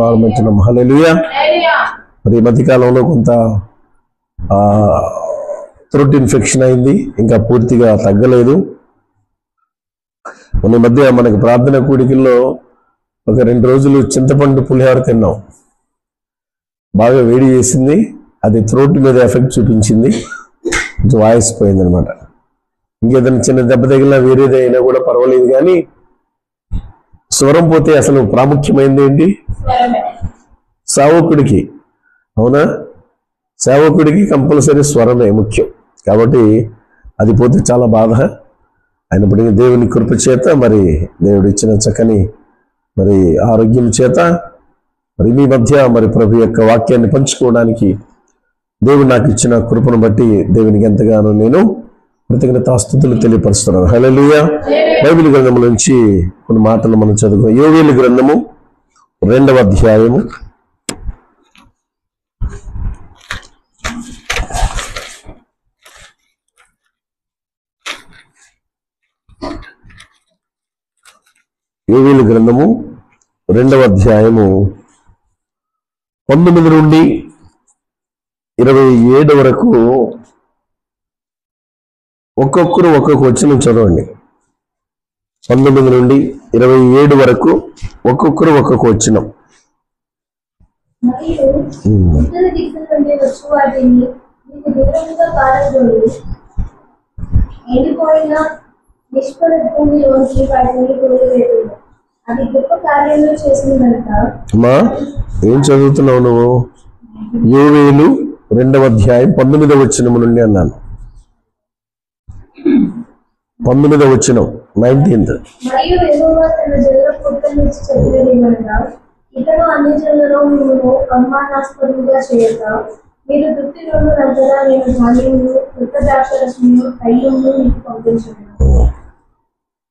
ఆరంభించిన హల్లెలూయా. మరి ఈ మధ్యకాలంలో కొంత థ్రోట్ ఇన్ఫెక్షన్ అయింది, ఇంకా పూర్తిగా తగ్గలేదు. ఈ మధ్య మనకి ప్రార్థన కూడికల్లో ఒక 2 రోజులు చింతపండు పులిహోర తిన్నాం. బాగా వేడి చేసింది, అది థ్రోట్ మీద ఎఫెక్ట్ చూపించింది, కొంచెం వాయిస్ పోయింది అనమాట. ఇంకేదైనా చిన్న దెబ్బ తగిలినా వేరేది అయినా కూడా పర్వాలేదు, కానీ స్వరం పోతే అసలు ప్రాముఖ్యమైనది ఏంటి? సేవకుడికి, అవునా? సేవకుడికి కంపల్సరీ స్వరమే ముఖ్యం. కాబట్టి అది పోతే చాలా బాధ. అయినప్పటికీ దేవుని కృప చేత, మరి దేవుడు ఇచ్చిన చక్కని మరి ఆరోగ్యం చేత మరి మీ మధ్య మరి ప్రభు యొక్క వాక్యాన్ని పంచుకోవడానికి దేవుడు నాకు ఇచ్చిన కృపను బట్టి దేవునికి ఎంతగానో నేను కృతజ్ఞతాస్తుతులు తెలియపరుస్తున్నాను. హల్లెలూయా. బైబిల్ గ్రంథం నుంచి కొన్ని మాటలు మనం చదువుకున్నాం. యోవేలు గ్రంథము 2వ అధ్యాయము. యోవేలు గ్రంథము 2వ అధ్యాయము 19 నుండి 27 వరకు ఒక్కొక్కరు ఒక్కొక్క వచనం చదవండి. 19 నుండి 27 వరకు ఒక్కొక్కరు ఒక్కొక్క వచనం. అమ్మా, ఏం చదువుతున్నావు నువ్వు? యోవేలు 2వ అధ్యాయం 19వ వచనం నుండి అన్నాను. 19వ వచనం 19th.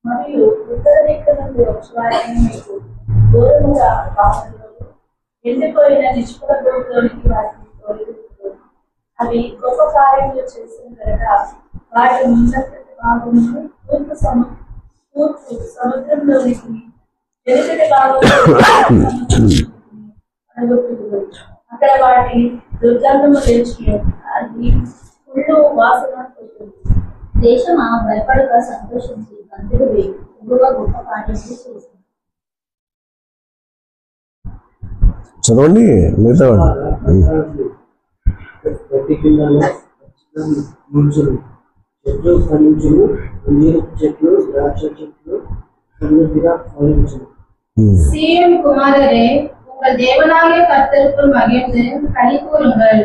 మరియు ఉత్తర దిక్కు నుండి వచ్చేవారిని మీకు దూరముగా కాపాడుతూ ఎండిపోయిన నిష్ఫల భూమిలోనికి వాటిని తోలివేస్తున్నారు. అవి గొప్ప కార్యములు చేసిన కనుక వాటి ముందటి భాగమును తూర్పు సముద్రంలోనికి, వెనుకటి భాగమును అడగొట్టుదురు. అక్కడ వాటి దుర్గంధము లేచి అది ఫుల్లు వాసన కొడుతుంది. దేశమా, భయపడక సంతోషించి గంతులు వేయి, గొప్ప కార్యములు చేసింది. చదవండి మిగతా சீயோன் குமாரரே, உங்கள் தேவனாகிய கர்த்தருக்குள் மகிழ்ந்து களி கூறுங்கள்.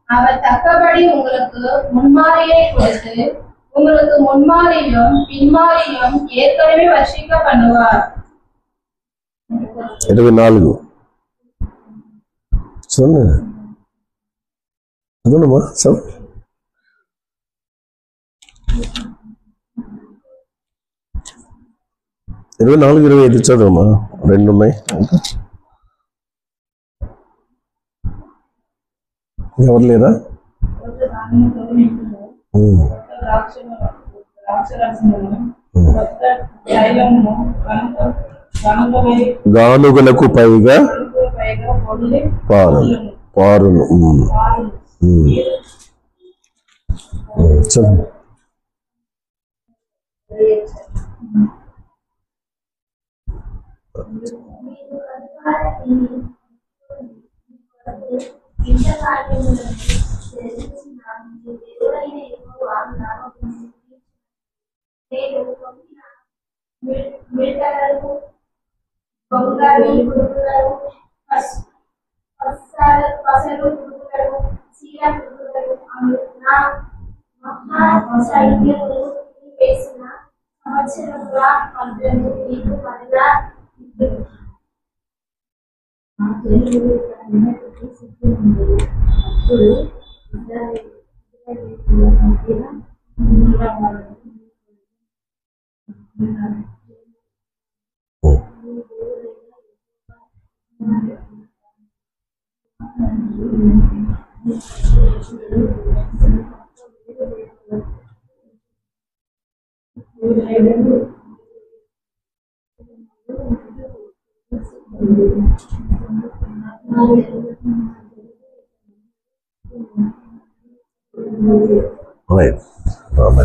அவர் தக்கபடி உங்களுக்கு முன்மாரியை கொடுத்து உங்களுக்கு முன்மாரியும் பின்மாரியும் ஏற்கனவே வர்ஷிக்க பண்ணுவார். 24 చదవమ్మా. 24, 25 చదవమ్మా. 2 ఉన్నాయి. ఎవరు లేరా? గానుగలకు పైగా పారును. చదువు.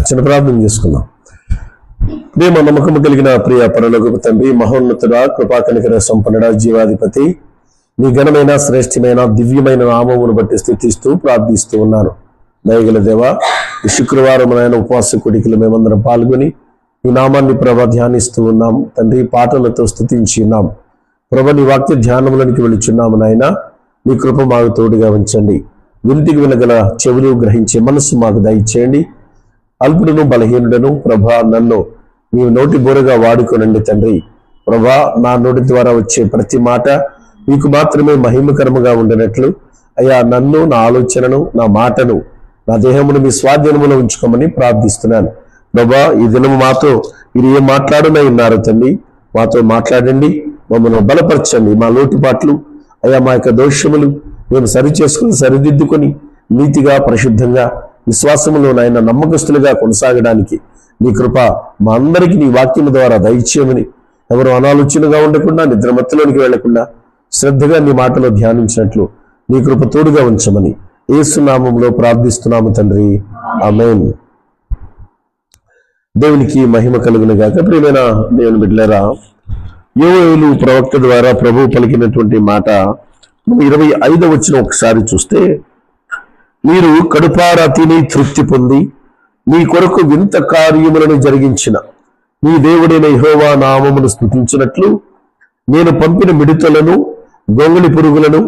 చిన్న ప్రార్థన చేసుకుందాం. ప్రేమ నమ్మకము కలిగిన ప్రియ పరలోకపు తండ్రి, మహోన్నతుడా, కృపాకనికర సంపన్నుడా, జీవాధిపతి, నీ ఘనమైన శ్రేష్టమైన దివ్యమైన నామమును బట్టి స్తుతిస్తూ ప్రార్థిస్తూ ఉన్నాను. దయగల దేవా, ఈ శుక్రవారం నాయన ఉపవాస కూడికలు మేమందరం పాల్గొని ఈ నామాన్ని ప్రభ ధ్యానిస్తూ ఉన్నాం తండ్రి. పాటలతో స్తుతించి ఉన్నాం ప్రభ. నీ వాక్య ధ్యానములనికి వెళుచున్నాము నాయన. నీ కృప మాకు తోడుగా ఉంచండి. వింటికి వినగల చెవులు గ్రహించే మనస్సు మాకు దయచేయండి. అల్పుడును బలహీనుడను ప్రభా, నన్ను నీవు నోటి బోరగా వాడుకోనండి తండ్రి. ప్రభా, నా నోటి ద్వారా వచ్చే ప్రతి మాట మీకు మాత్రమే మహిమకరముగా ఉండనట్లు అయ్యా, నన్ను, నా ఆలోచనను, నా మాటను, నా దేహమును మీ స్వాధీనములో ఉంచుకోమని ప్రార్థిస్తున్నాను. ప్రభా, ఈ దినము మాతో మీరు ఏం మాట్లాడునై ఉన్నారు తండ్రి. మాతో మాట్లాడండి, మమ్మల్ని బలపరచండి. మా లోటుపాట్లు అయ్యా, మా యొక్క దోషములు మేము సరిచేసుకుని సరిదిద్దుకొని నీతిగా పరిశుద్ధంగా విశ్వాసములో నాయన నమ్మకస్తులుగా కొనసాగడానికి నీ కృప మా అందరికీ నీ వాక్యము ద్వారా దయచేయమని, ఎవరు అనాలోచనగా ఉండకుండా నిద్రమత్తులోనికి వెళ్లకుండా శ్రద్ధగా నీ మాటలో ధ్యానించినట్లు నీ కృప తోడుగా ఉంచమని యేసు నామములో ప్రార్థిస్తున్నాము తండ్రి, ఆమేన్. దేవునికి మహిమ కలుగును గాక. ప్రియమైన దేవుని బిడ్డలారా, యోవేలు ప్రవక్త ద్వారా ప్రభువు పలికినటువంటి మాట 25వ వచనం ఒకసారి చూస్తే, మీరు కడుపారా తిని తృప్తి పొంది మీ కొరకు వింత కార్యములను జరిగించిన మీ దేవుడైన యెహోవా నామమును స్తుతించినట్లు నేను పంపిన మిడతలను, గొంగళి పురుగులను,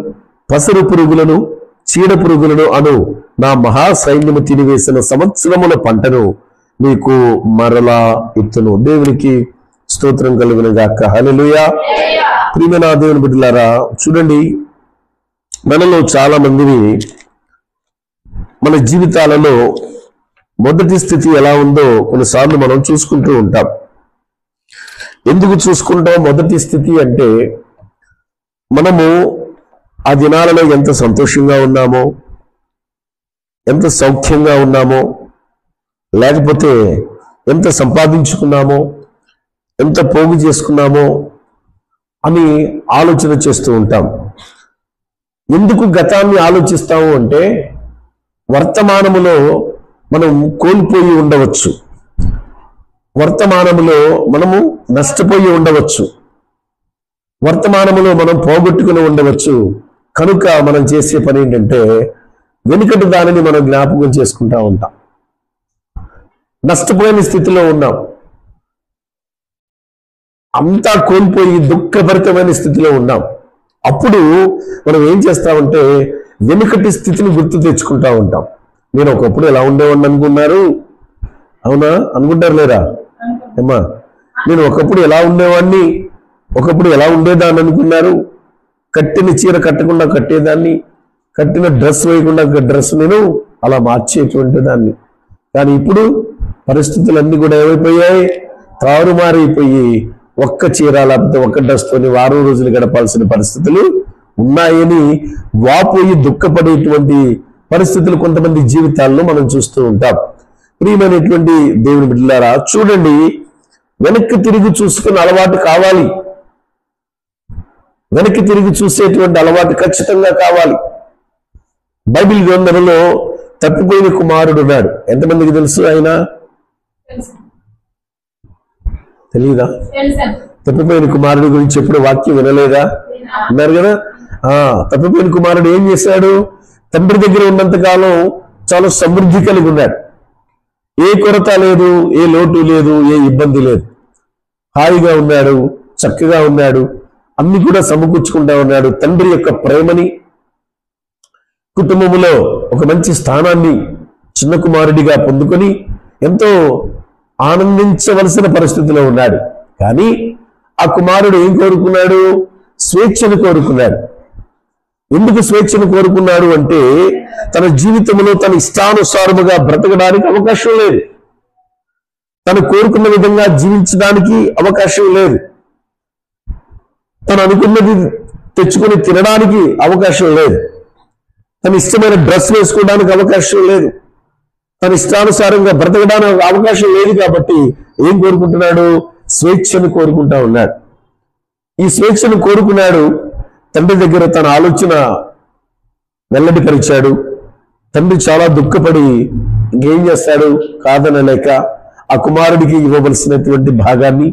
పసరు పురుగులను, చీడ పురుగులను అను నా మహాసైన్యము తినివేసిన సంవత్సరముల పంటను మీకు మరలా ఇత్తును. దేవునికి స్తోత్రం కలుగును గాక. హల్లెలూయా. ప్రియమైన దేవుని బిడ్డలారా, చూడండి, మనలో చాలా మందిని మన జీవితాలలో మొదటి స్థితి ఎలా ఉందో కొన్నిసార్లు మనం చూసుకుంటూ ఉంటాం. ఎందుకు చూసుకుంటాం మొదటి స్థితి అంటే, మనము ఆ దినాలలో ఎంత సంతోషంగా ఉన్నామో, ఎంత సౌఖ్యంగా ఉన్నామో, లేకపోతే ఎంత సంపాదించుకున్నామో, ఎంత పోగు చేసుకున్నామో అని ఆలోచన చేస్తూ ఉంటాం. ఎందుకు గతాన్ని ఆలోచిస్తాము అంటే, వర్తమానములో మనం కోల్పోయి ఉండవచ్చు, వర్తమానములో మనము నష్టపోయి ఉండవచ్చు, వర్తమానములో మనం పోగొట్టుకుని ఉండవచ్చు. కనుక మనం చేసే పని ఏంటంటే, వెనుకటి దానిని మనం జ్ఞాపకం చేసుకుంటా ఉంటాం. నష్టపోయిన స్థితిలో ఉన్నాం, అంతా కోల్పోయి దుఃఖభరితమైన స్థితిలో ఉన్నాం. అప్పుడు మనం ఏం చేస్తామంటే, వెనుకటి స్థితిని గుర్తు తెచ్చుకుంటా ఉంటాం. నేను ఒకప్పుడు ఎలా ఉండేవాడిని అనుకున్నారు? అవునా? అనుకుంటారు లేరా అమ్మా? నేను ఒకప్పుడు ఎలా ఉండేవాడిని, ఒకప్పుడు ఎలా ఉండేదాన్ని అనుకున్నారు? కట్టిన చీర కట్టకుండా కట్టేదాన్ని, కట్టిన డ్రెస్ వేయకుండా డ్రెస్ నేను అలా మార్చేటువంటి దాన్ని. కానీ ఇప్పుడు పరిస్థితులన్నీ కూడా ఏమైపోయాయి? తారుమారైపోయి ఒక్క చీర లేకపోతే ఒక్క డ్రెస్తోని వారం రోజులు గడపాల్సిన పరిస్థితులు ఉన్నాయని వాపోయి దుఃఖపడేటువంటి పరిస్థితులు కొంతమంది జీవితాల్లో మనం చూస్తూ ఉంటాం. ప్రియమైనటువంటి దేవుని బిడ్డలారా, చూడండి, వెనక్కి తిరిగి చూసుకునే అలవాటు కావాలి. వెనక్కి తిరిగి చూసేటువంటి అలవాటు ఖచ్చితంగా కావాలి. బైబిల్ గ్రంథంలో తప్పిపోయిన కుమారుడు ఉన్నాడు. ఎంతమందికి తెలుసు? ఆయన తెలీదా? తప్పిపోయిన కుమారుడు గురించి ఎప్పుడు వాక్యం వినలేదా? అన్నారు కదా. తప్పిపోయిన కుమారుడు ఏం చేశాడు? తండ్రి దగ్గర ఉన్నంతకాలం చాలా సమృద్ధి కలిగి ఉన్నాడు. ఏ కొరత లేదు, ఏ లోటు లేదు, ఏ ఇబ్బంది లేదు. హాయిగా ఉన్నాడు, చక్కగా ఉన్నాడు, అన్ని కూడా సమకూర్చుకుంటా ఉన్నాడు. తండ్రి యొక్క ప్రేమని, కుటుంబంలో ఒక మంచి స్థానాన్ని చిన్న కుమారుడిగా పొందుకొని ఎంతో ఆనందించవలసిన పరిస్థితిలో ఉన్నాడు. కానీ ఆ కుమారుడు ఏం కోరుకున్నాడు? స్వేచ్ఛను కోరుకున్నాడు. ఎందుకు స్వేచ్ఛను కోరుకున్నాడు అంటే, తన జీవితంలో తన ఇష్టానుసారముగా బ్రతకడానికి అవకాశం లేదు, తను కోరుకున్న విధంగా జీవించడానికి అవకాశం లేదు, తను అనుకున్నది తెచ్చుకొని తినడానికి అవకాశం లేదు, తన ఇష్టమైన డ్రెస్ వేసుకోవడానికి అవకాశం లేదు, తన ఇష్టానుసారంగా బ్రతకడానికి అవకాశం లేదు. కాబట్టి ఏం కోరుకుంటున్నాడు? స్వేచ్ఛను కోరుకుంటా ఉన్నాడు. ఈ స్వేచ్ఛను కోరుకున్నాడు. తండ్రి దగ్గర తన ఆలోచన వెల్లడిపరిచాడు. తండ్రి చాలా దుఃఖపడి ఇంకేం చేస్తాడు, కాదనలేక ఆ కుమారుడికి ఇవ్వవలసినటువంటి భాగాన్ని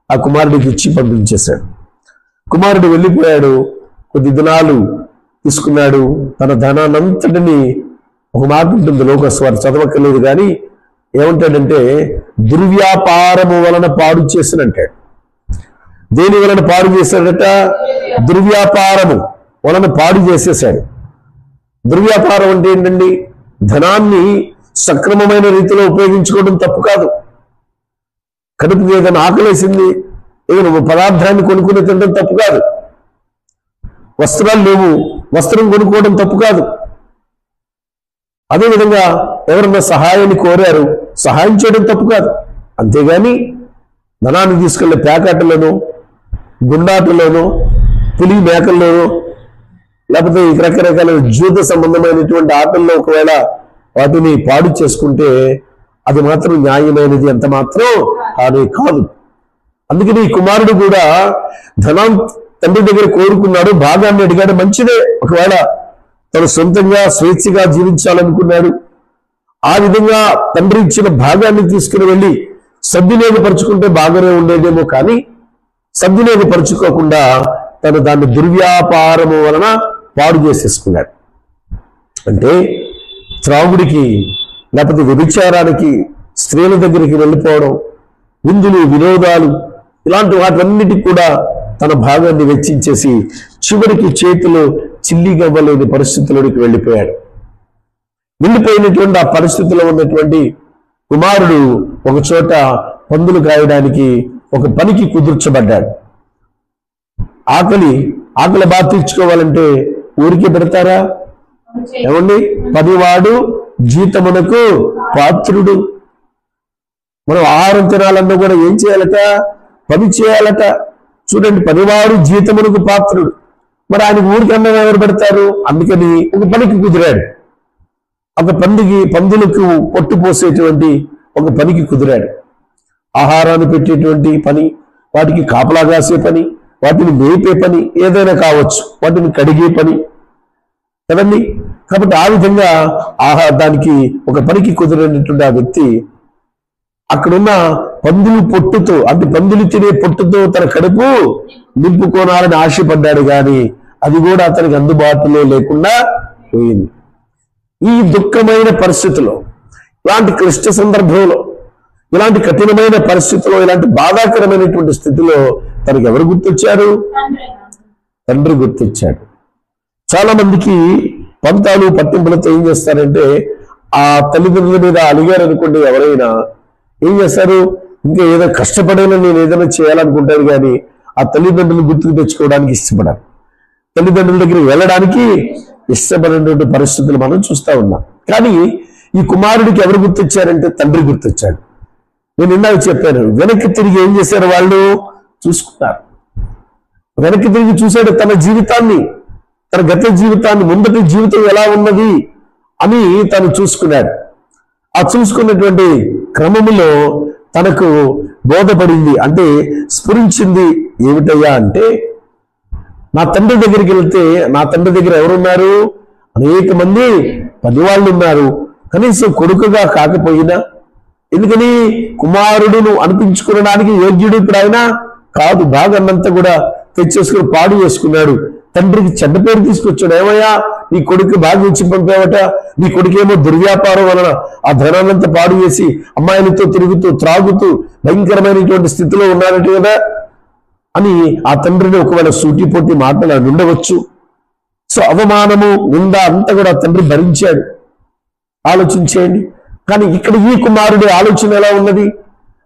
ఆ కుమారుడికి ఇచ్చి పంపించేశాడు. కుమారుడు వెళ్ళిపోయాడు. కొద్ది దినాలు తీసుకున్నాడు. తన ధనాన్నంతటిని, ఒక మాట ఉంటుంది లోకస్వారు చదవక్కర్లేదు కానీ ఏమంటాడంటే, దుర్వ్యాపారము వలన పాడు చేసినంటాడు. దేని వలన పాడు చేశాడట? దుర్వ్యాపారము వలన పాడు చేసేసాడు. దుర్వ్యాపారం అంటే ఏంటండి? ధనాన్ని సక్రమమైన రీతిలో ఉపయోగించుకోవడం తప్పు కాదు. కడుపుకి ఏదైనా ఆకలేసింది, ఏదైనా పదార్థాన్ని కొనుక్కుని తినడం తప్పు కాదు. వస్త్రాలు లేవు, వస్త్రం కొనుక్కోవడం తప్పు కాదు. అదేవిధంగా ఎవరన్నా సహాయాన్ని కోరారు, సహాయం చేయడం తప్పు కాదు. అంతేగాని ధనాన్ని తీసుకెళ్లే ప్యాకెట్లోనో, గుండాటలోనో, పులి మేకల్లోనో, లేకపోతే రకరకాల జూత సంబంధమైనటువంటి ఆటల్లో ఒకవేళ వాటిని పాడు చేసుకుంటే అది మాత్రం న్యాయమైనది ఎంత మాత్రం అదే కాదు. అందుకని ఈ కుమారుడు కూడా ధనం తండ్రి దగ్గర కోరుకున్నాడు, భాగాన్ని అడిగాడు, మంచిదే. ఒకవేళ తను సొంతంగా స్వేచ్ఛగా జీవించాలనుకున్నాడు. ఆ విధంగా తండ్రి ఇచ్చిన భాగాన్ని తీసుకుని వెళ్ళి సద్వినియోగపరుచుకుంటే బాగానే ఉండేదేమో, కానీ సద్వినియోగపరుచుకోకుండా తను దాన్ని దుర్వ్యాపారము వలన పాడు చేసేసుకున్నాడు. అంటే త్రాగుడికి, లేకపోతే వ్యభిచారానికి, స్త్రీల దగ్గరికి వెళ్ళిపోవడం, విందులు, వినోదాలు, ఇలాంటి వాటన్నిటికి కూడా తన భాగాన్ని వెచ్చించేసి చివరికి చేతిలో చిల్లిగవ్వలేని పరిస్థితుల్లోకి వెళ్ళిపోయాడు. వెళ్ళిపోయినటువంటి ఆ పరిస్థితిలో ఉన్నటువంటి కుమారుడు ఒక చోట పందులు కాయడానికి ఒక పనికి కుదుర్చబడ్డాడు. ఆకలి బాగా తీర్చుకోవాలంటే ఊరికే పెడతారా? ఏమండి, పనివాడు జీతమునకు పాత్రుడు. మనం ఆహారం తినాలన్నా కూడా ఏం చేయాలట? పని చేయాలట. చూడండి, పనివాడు జీతమునకు పాత్రుడు. మరి ఆయనకు ఊరికి అన్నం ఎవరు పెడతారు? అందుకని ఒక పనికి కుదిరాడు. ఒక పందులకు పొట్టు పోసేటువంటి ఒక పనికి కుదిరాడు. ఆహారాన్ని పెట్టేటువంటి పని, వాటికి కాపలా కాసే పని, వాటిని మేపే పని, ఏదైనా కావచ్చు, వాటిని కడిగే పని కదండి. కాబట్టి ఆ విధంగా దానికి ఒక పనికి కుదిరినటువంటి ఆ వ్యక్తి అక్కడున్న పందులు పొట్టుతో, అంటే పందులు తినే పొట్టుతో తన కడుపు నింపుకోనాలని ఆశపడ్డాడు, కానీ అది కూడా అతనికి అందుబాటులో లేకుండా పోయింది. ఈ దుఃఖమైన పరిస్థితిలో, ఇలాంటి క్లిష్ట సందర్భంలో, ఇలాంటి కఠినమైన పరిస్థితిలో, ఇలాంటి బాధాకరమైనటువంటి స్థితిలో తనకు ఎవరు గుర్తొచ్చారు? తండ్రి గుర్తొచ్చాడు. చాలా మందికి పంతాలు పట్టింపులతో ఏం చేస్తారంటే, ఆ తల్లిదండ్రుల మీద అలిగారు అనుకోండి, ఎవరైనా ఏం చేస్తారు? ఇంకా ఏదో కష్టపడైనా నేను ఏదైనా చేయాలనుకుంటాను, కానీ ఆ తల్లిదండ్రులు గుర్తుకు తెచ్చుకోవడానికి ఇష్టపడారు. తల్లిదండ్రుల దగ్గరికి వెళ్ళడానికి ఇష్టపడినటువంటి పరిస్థితులు మనం చూస్తూ ఉన్నాం. కానీ ఈ కుమారుడికి ఎవరు గుర్తొచ్చారంటే తండ్రి గుర్తొచ్చాడు. నేను ఇందాక చెప్పాను, వెనక్కి తిరిగి ఏం చేశారు? వాళ్ళు చూసుకున్నారు. వెనక్కి తిరిగి చూశాడు తన జీవితాన్ని, తన గత జీవితాన్ని, ముందటి జీవితం ఎలా ఉన్నది అని తను చూసుకున్నాడు. ఆ చూసుకున్నటువంటి క్రమములో తనకు బోధపడింది, అంటే స్ఫురించింది. ఏమిటయ్యా అంటే, నా తండ్రి దగ్గరికి వెళ్తే నా తండ్రి దగ్గర ఎవరున్నారు? అనేక మంది పనివాళ్ళు ఉన్నారు. కనీసం కొడుకుగా కాకపోయినా, ఎందుకని కుమారుడును అనిపించుకోవడానికి యోగ్యుడు ఇప్పుడు ఆయన కాదు. భాగాన్నంతా కూడా తెచ్చేసుకుని పాడు చేసుకున్నాడు. తండ్రికి చెడ్డ పేరు తీసుకొచ్చాడు. ఏమయ్యా, నీ కొడుకు బాగా ఇచ్చి పంపావట, నీ కొడుకేమో దుర్వ్యాపారం వలన ఆ ధనాన్నంతా పాడు చేసి అమ్మాయిలతో తిరుగుతూ త్రాగుతూ భయంకరమైనటువంటి స్థితిలో ఉన్నారట కదా అని ఆ తండ్రిని ఒకవేళ సూటిపోటి మాటలు ఉండవచ్చు. సో అవమానము, నింద అంతా కూడా తండ్రి భరించాడు. ఆలోచించేయండి. కానీ ఇక్కడ ఈ కుమారుడి ఆలోచన ఎలా ఉన్నది?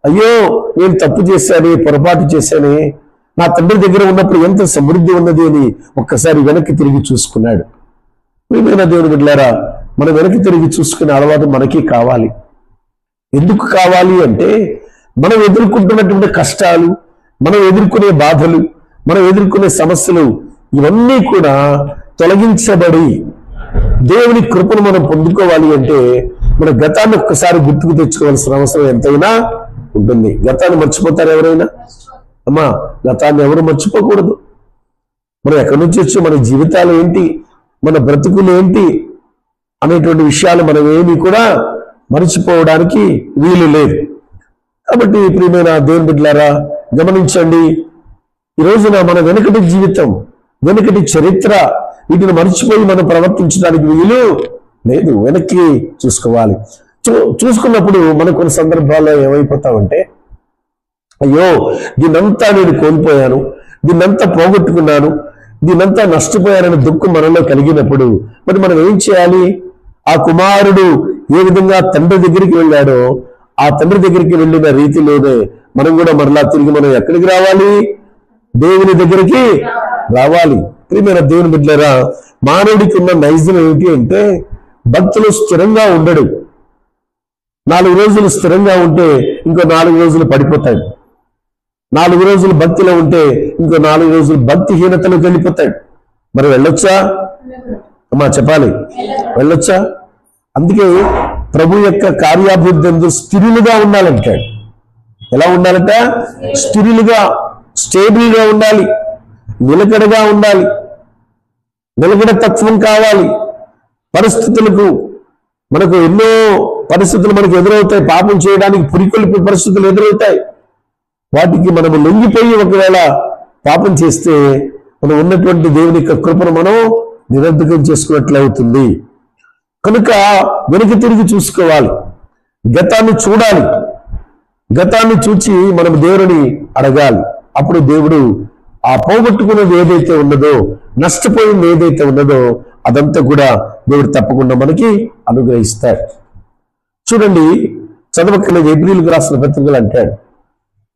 అయ్యో, నేను తప్పు చేశానే, పొరపాటు చేశానే, నా తండ్రి దగ్గర ఉన్నప్పుడు ఎంత సమృద్ధి ఉన్నది అని ఒక్కసారి వెనక్కి తిరిగి చూసుకున్నాడు. ప్రియమైన దేవుని బిడ్డలారా, మనం వెనక్కి తిరిగి చూసుకునే అలవాటు మనకి కావాలి. ఎందుకు కావాలి అంటే, మనం ఎదుర్కొంటున్నటువంటి కష్టాలు, మనం ఎదుర్కొనే బాధలు, మనం ఎదుర్కొనే సమస్యలు, ఇవన్నీ కూడా తొలగించబడి దేవుని కృపను మనం పొందుకోవాలి అంటే మన గతాన్ని ఒక్కసారి గుర్తుకు తెచ్చుకోవాల్సిన అవసరం ఎంతైనా ఉంటుంది. గతాన్ని మర్చిపోతారు ఎవరైనా? అమ్మా, గతాన్ని ఎవరు మర్చిపోకూడదు. మనం ఎక్కడి నుంచి వచ్చి మన జీవితాలు ఏంటి, మన బ్రతుకులు ఏంటి అనేటువంటి విషయాలు మనం ఏమీ కూడా మర్చిపోవడానికి వీలు లేదు. కాబట్టి ప్రియమైన దేవుని బిడ్డలారా గమనించండి, ఈ రోజున మన వెనుకటి జీవితం, వెనుకటి చరిత్ర వీటిని మర్చిపోయి మనం ప్రవర్తించడానికి వీలు లేదు. వెనక్కి చూసుకోవాలి. చూసుకున్నప్పుడు మనం కొన్ని సందర్భాల్లో ఏమైపోతామంటే, అయ్యో దీన్నంతా నేను కోల్పోయాను, దీన్నంతా పోగొట్టుకున్నాను, దీన్నంతా నష్టపోయానని దుఃఖం మనలో కలిగినప్పుడు మరి మనం ఏం చేయాలి? ఆ కుమారుడు ఏ విధంగా తండ్రి దగ్గరికి వెళ్ళాడో ఆ తండ్రి దగ్గరికి వెళ్ళిన రీతిలోనే మనం కూడా మరలా తిరిగి మనం ఎక్కడికి రావాలి? దేవుని దగ్గరికి రావాలి. ప్రియమైన దేవుని బిడ్డలారా, మానవుడికి ఉన్న నైజం ఏమిటి అంటే భక్తులు స్థిరంగా ఉండడు. 4 రోజులు స్థిరంగా ఉంటే ఇంకో 4 రోజులు పడిపోతాడు. 4 రోజులు భక్తిలో ఉంటే ఇంకో 4 రోజులు భక్తిహీనతలోకి వెళ్ళిపోతాడు. మరి వెళ్ళొచ్చా అమ్మా? చెప్పాలి, వెళ్ళొచ్చా? అందుకే ప్రభు యొక్క కార్యాభివృద్ధి స్థిరులుగా ఉండాలంటాడు. ఎలా ఉండాలంట? స్థిరులుగా, స్టేబుల్గా ఉండాలి, నిలకడగా ఉండాలి, నిలకడ తత్వం కావాలి. పరిస్థితులకు మనకు ఎన్నో పరిస్థితులు మనకు ఎదురవుతాయి. పాపం చేయడానికి పురికొల్పే పరిస్థితులు ఎదురవుతాయి. వాటికి మనము లొంగిపోయి ఒకవేళ పాపం చేస్తే మనం ఉన్నటువంటి దేవుని యొక్క కృపను మనం నిరర్ధకం చేసుకున్నట్లు అవుతుంది. కనుక వెనక్కి తిరిగి చూసుకోవాలి, గతాన్ని చూడాలి. గతాన్ని చూచి మనం దేవుని అడగాలి. అప్పుడు దేవుడు ఆ పోగొట్టుకున్నది ఏదైతే ఉన్నదో, నష్టపోయింది ఏదైతే ఉన్నదో అదంతా కూడా దేవుడు తప్పకుండా మనకి అనుగ్రహిస్తాడు. చూడండి, చదవక్కర్లేదు, హెబ్రీయులకు రాసిన పత్రికలు అంటాడు,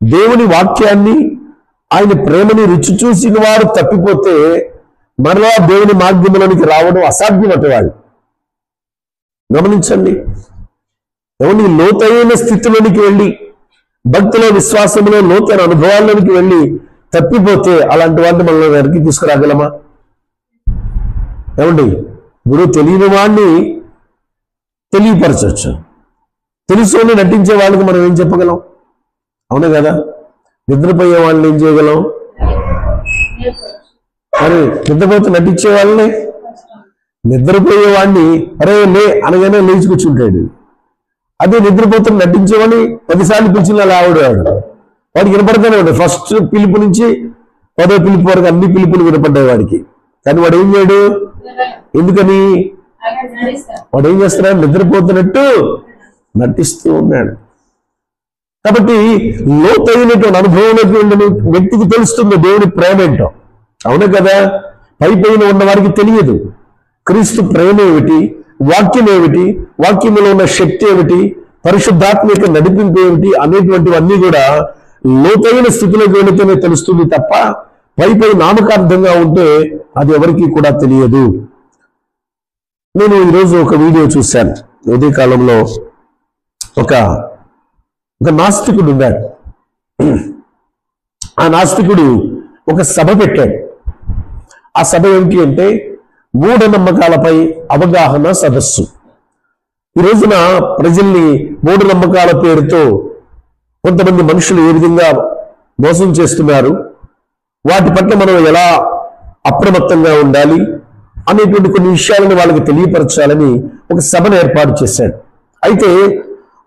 దేవుని వాక్యాన్ని ఆయన ప్రేమని రుచి చూసిన వారు తప్పిపోతే మరలా దేవుని మార్గంలోనికి రావడం అసాధ్యమట వాళ్ళు. గమనించండి, ఎవరి లోతైన స్థితిలోనికి వెళ్ళి భక్తిలో, విశ్వాసంలో లోతైన అనుభవాల్లోనికి వెళ్ళి తప్పిపోతే అలాంటి వాటిని మనల్ని వెనక్కి తీసుకురాగలమా? ఏమండి, ఇప్పుడు తెలియని వాడిని తెలియపరచవచ్చు, తెలుసుకొని నటించే వాళ్ళకి మనం ఏం చెప్పగలం? అవునా కదా? నిద్రపోయే వాళ్ళని ఏం చేయగలం? మరి నిద్రపోతే నటించే వాళ్ళని, నిద్రపోయే వాడిని అరే లే అనగానే లేచి కూర్చుంటాడు. అదే నిద్రపోతున్న నటించేవాడిని 10 సార్లు పిలిచిన ఆవిడాడు, వాడికి వినపడతానే ఉంటాడు. ఫస్ట్ పిలుపు నుంచి 10వ పిలుపు వరకు అన్ని పిలుపులు వినపడ్డాయి వాడికి. కానీ వాడు ఏం చేయడు? ఎందుకని? వాడు ఏం చేస్తున్నాడు? నిద్రపోతున్నట్టు నటిస్తూ ఉన్నాడు. కాబట్టి లోతైనటువంటి అనుభవంలోకి వెళ్ళిన వ్యక్తికి తెలుస్తుంది దేవుని ప్రేమ ఏంటో. అవును కదా? పైపైన ఉన్న వారికి తెలియదు క్రీస్తు ప్రేమ ఏమిటి, వాక్యం ఏమిటి, వాక్యంలో ఉన్న శక్తి ఏమిటి, పరిశుద్ధాత్మ యొక్క నడిపింపు ఏమిటి అనేటువంటివన్నీ కూడా లోతైన స్థితిలోకి వెళితేనే తెలుస్తుంది తప్ప పైపై నామకార్థంగా ఉంటే అది ఎవరికి కూడా తెలియదు. నేను ఈరోజు ఒక వీడియో చూశాను. ఉదయ కాలంలో ఒక నాస్తికుడు ఉన్నాడు. ఆ నాస్తికుడు ఒక సభ పెట్టాడు. ఆ సభ ఏమిటి అంటే మూఢనమ్మకాలపై అవగాహన సదస్సు. ఈ రోజున ప్రజల్ని మూఢనమ్మకాల పేరుతో కొంతమంది మనుషులు ఏ విధంగా మోసం చేస్తున్నారు, వాటి పట్ల మనం ఎలా అప్రమత్తంగా ఉండాలి అనేటువంటి కొన్ని విషయాలను వాళ్ళకి తెలియపరచాలని ఒక సభను ఏర్పాటు చేశాడు. అయితే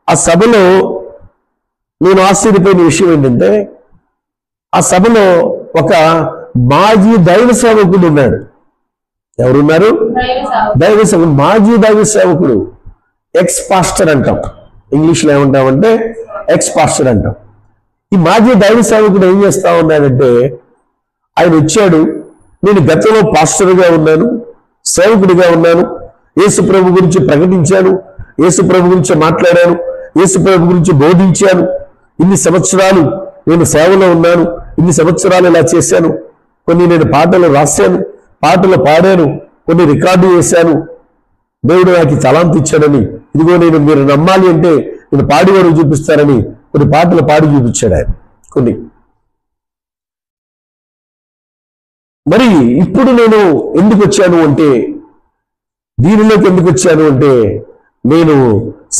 ఆ సభలో నేను ఆశ్చర్యపోయిన విషయం ఏంటంటే ఆ సభలో ఒక మాజీ దైవ సేవకుడు ఉన్నాడు. ఎవరున్నారు? దైవ సేవకుడు, మాజీ దైవ సేవకుడు, ఎక్స్ పాస్టర్ అంటాం. ఇంగ్లీష్లో ఏమంటామంటే ఎక్స్ పాస్టర్ అంటాం. ఈ మాజీ దైవ సేవకుడు ఏం చేస్తా ఉన్నాడంటే, ఆయన వచ్చాడు, నేను గతంలో పాస్టర్గా ఉన్నాను, సేవకుడిగా ఉన్నాను, యేసు ప్రభు గురించి ప్రకటించాను, యేసు ప్రభు గురించి మాట్లాడాను, యేసు ప్రభు గురించి బోధించాను, ఇన్ని సంవత్సరాలు నేను సేవలో ఉన్నాను, ఇన్ని సంవత్సరాలు ఇలా చేశాను, కొన్ని నేను పాటలు రాశాను, పాటలు పాడాను, కొన్ని రికార్డు చేశాను, దేవుడు నాకు తలాంతి ఇచ్చాడని, ఇదిగో నేను మీరు నమ్మాలి అంటే నేను పాడివారు చూపిస్తారని కొన్ని పాటలు పాడి చూపించాడు ఆయన కొన్ని. మరి ఇప్పుడు నేను ఎందుకు వచ్చాను అంటే, దీనిలోకి ఎందుకు వచ్చాను అంటే నేను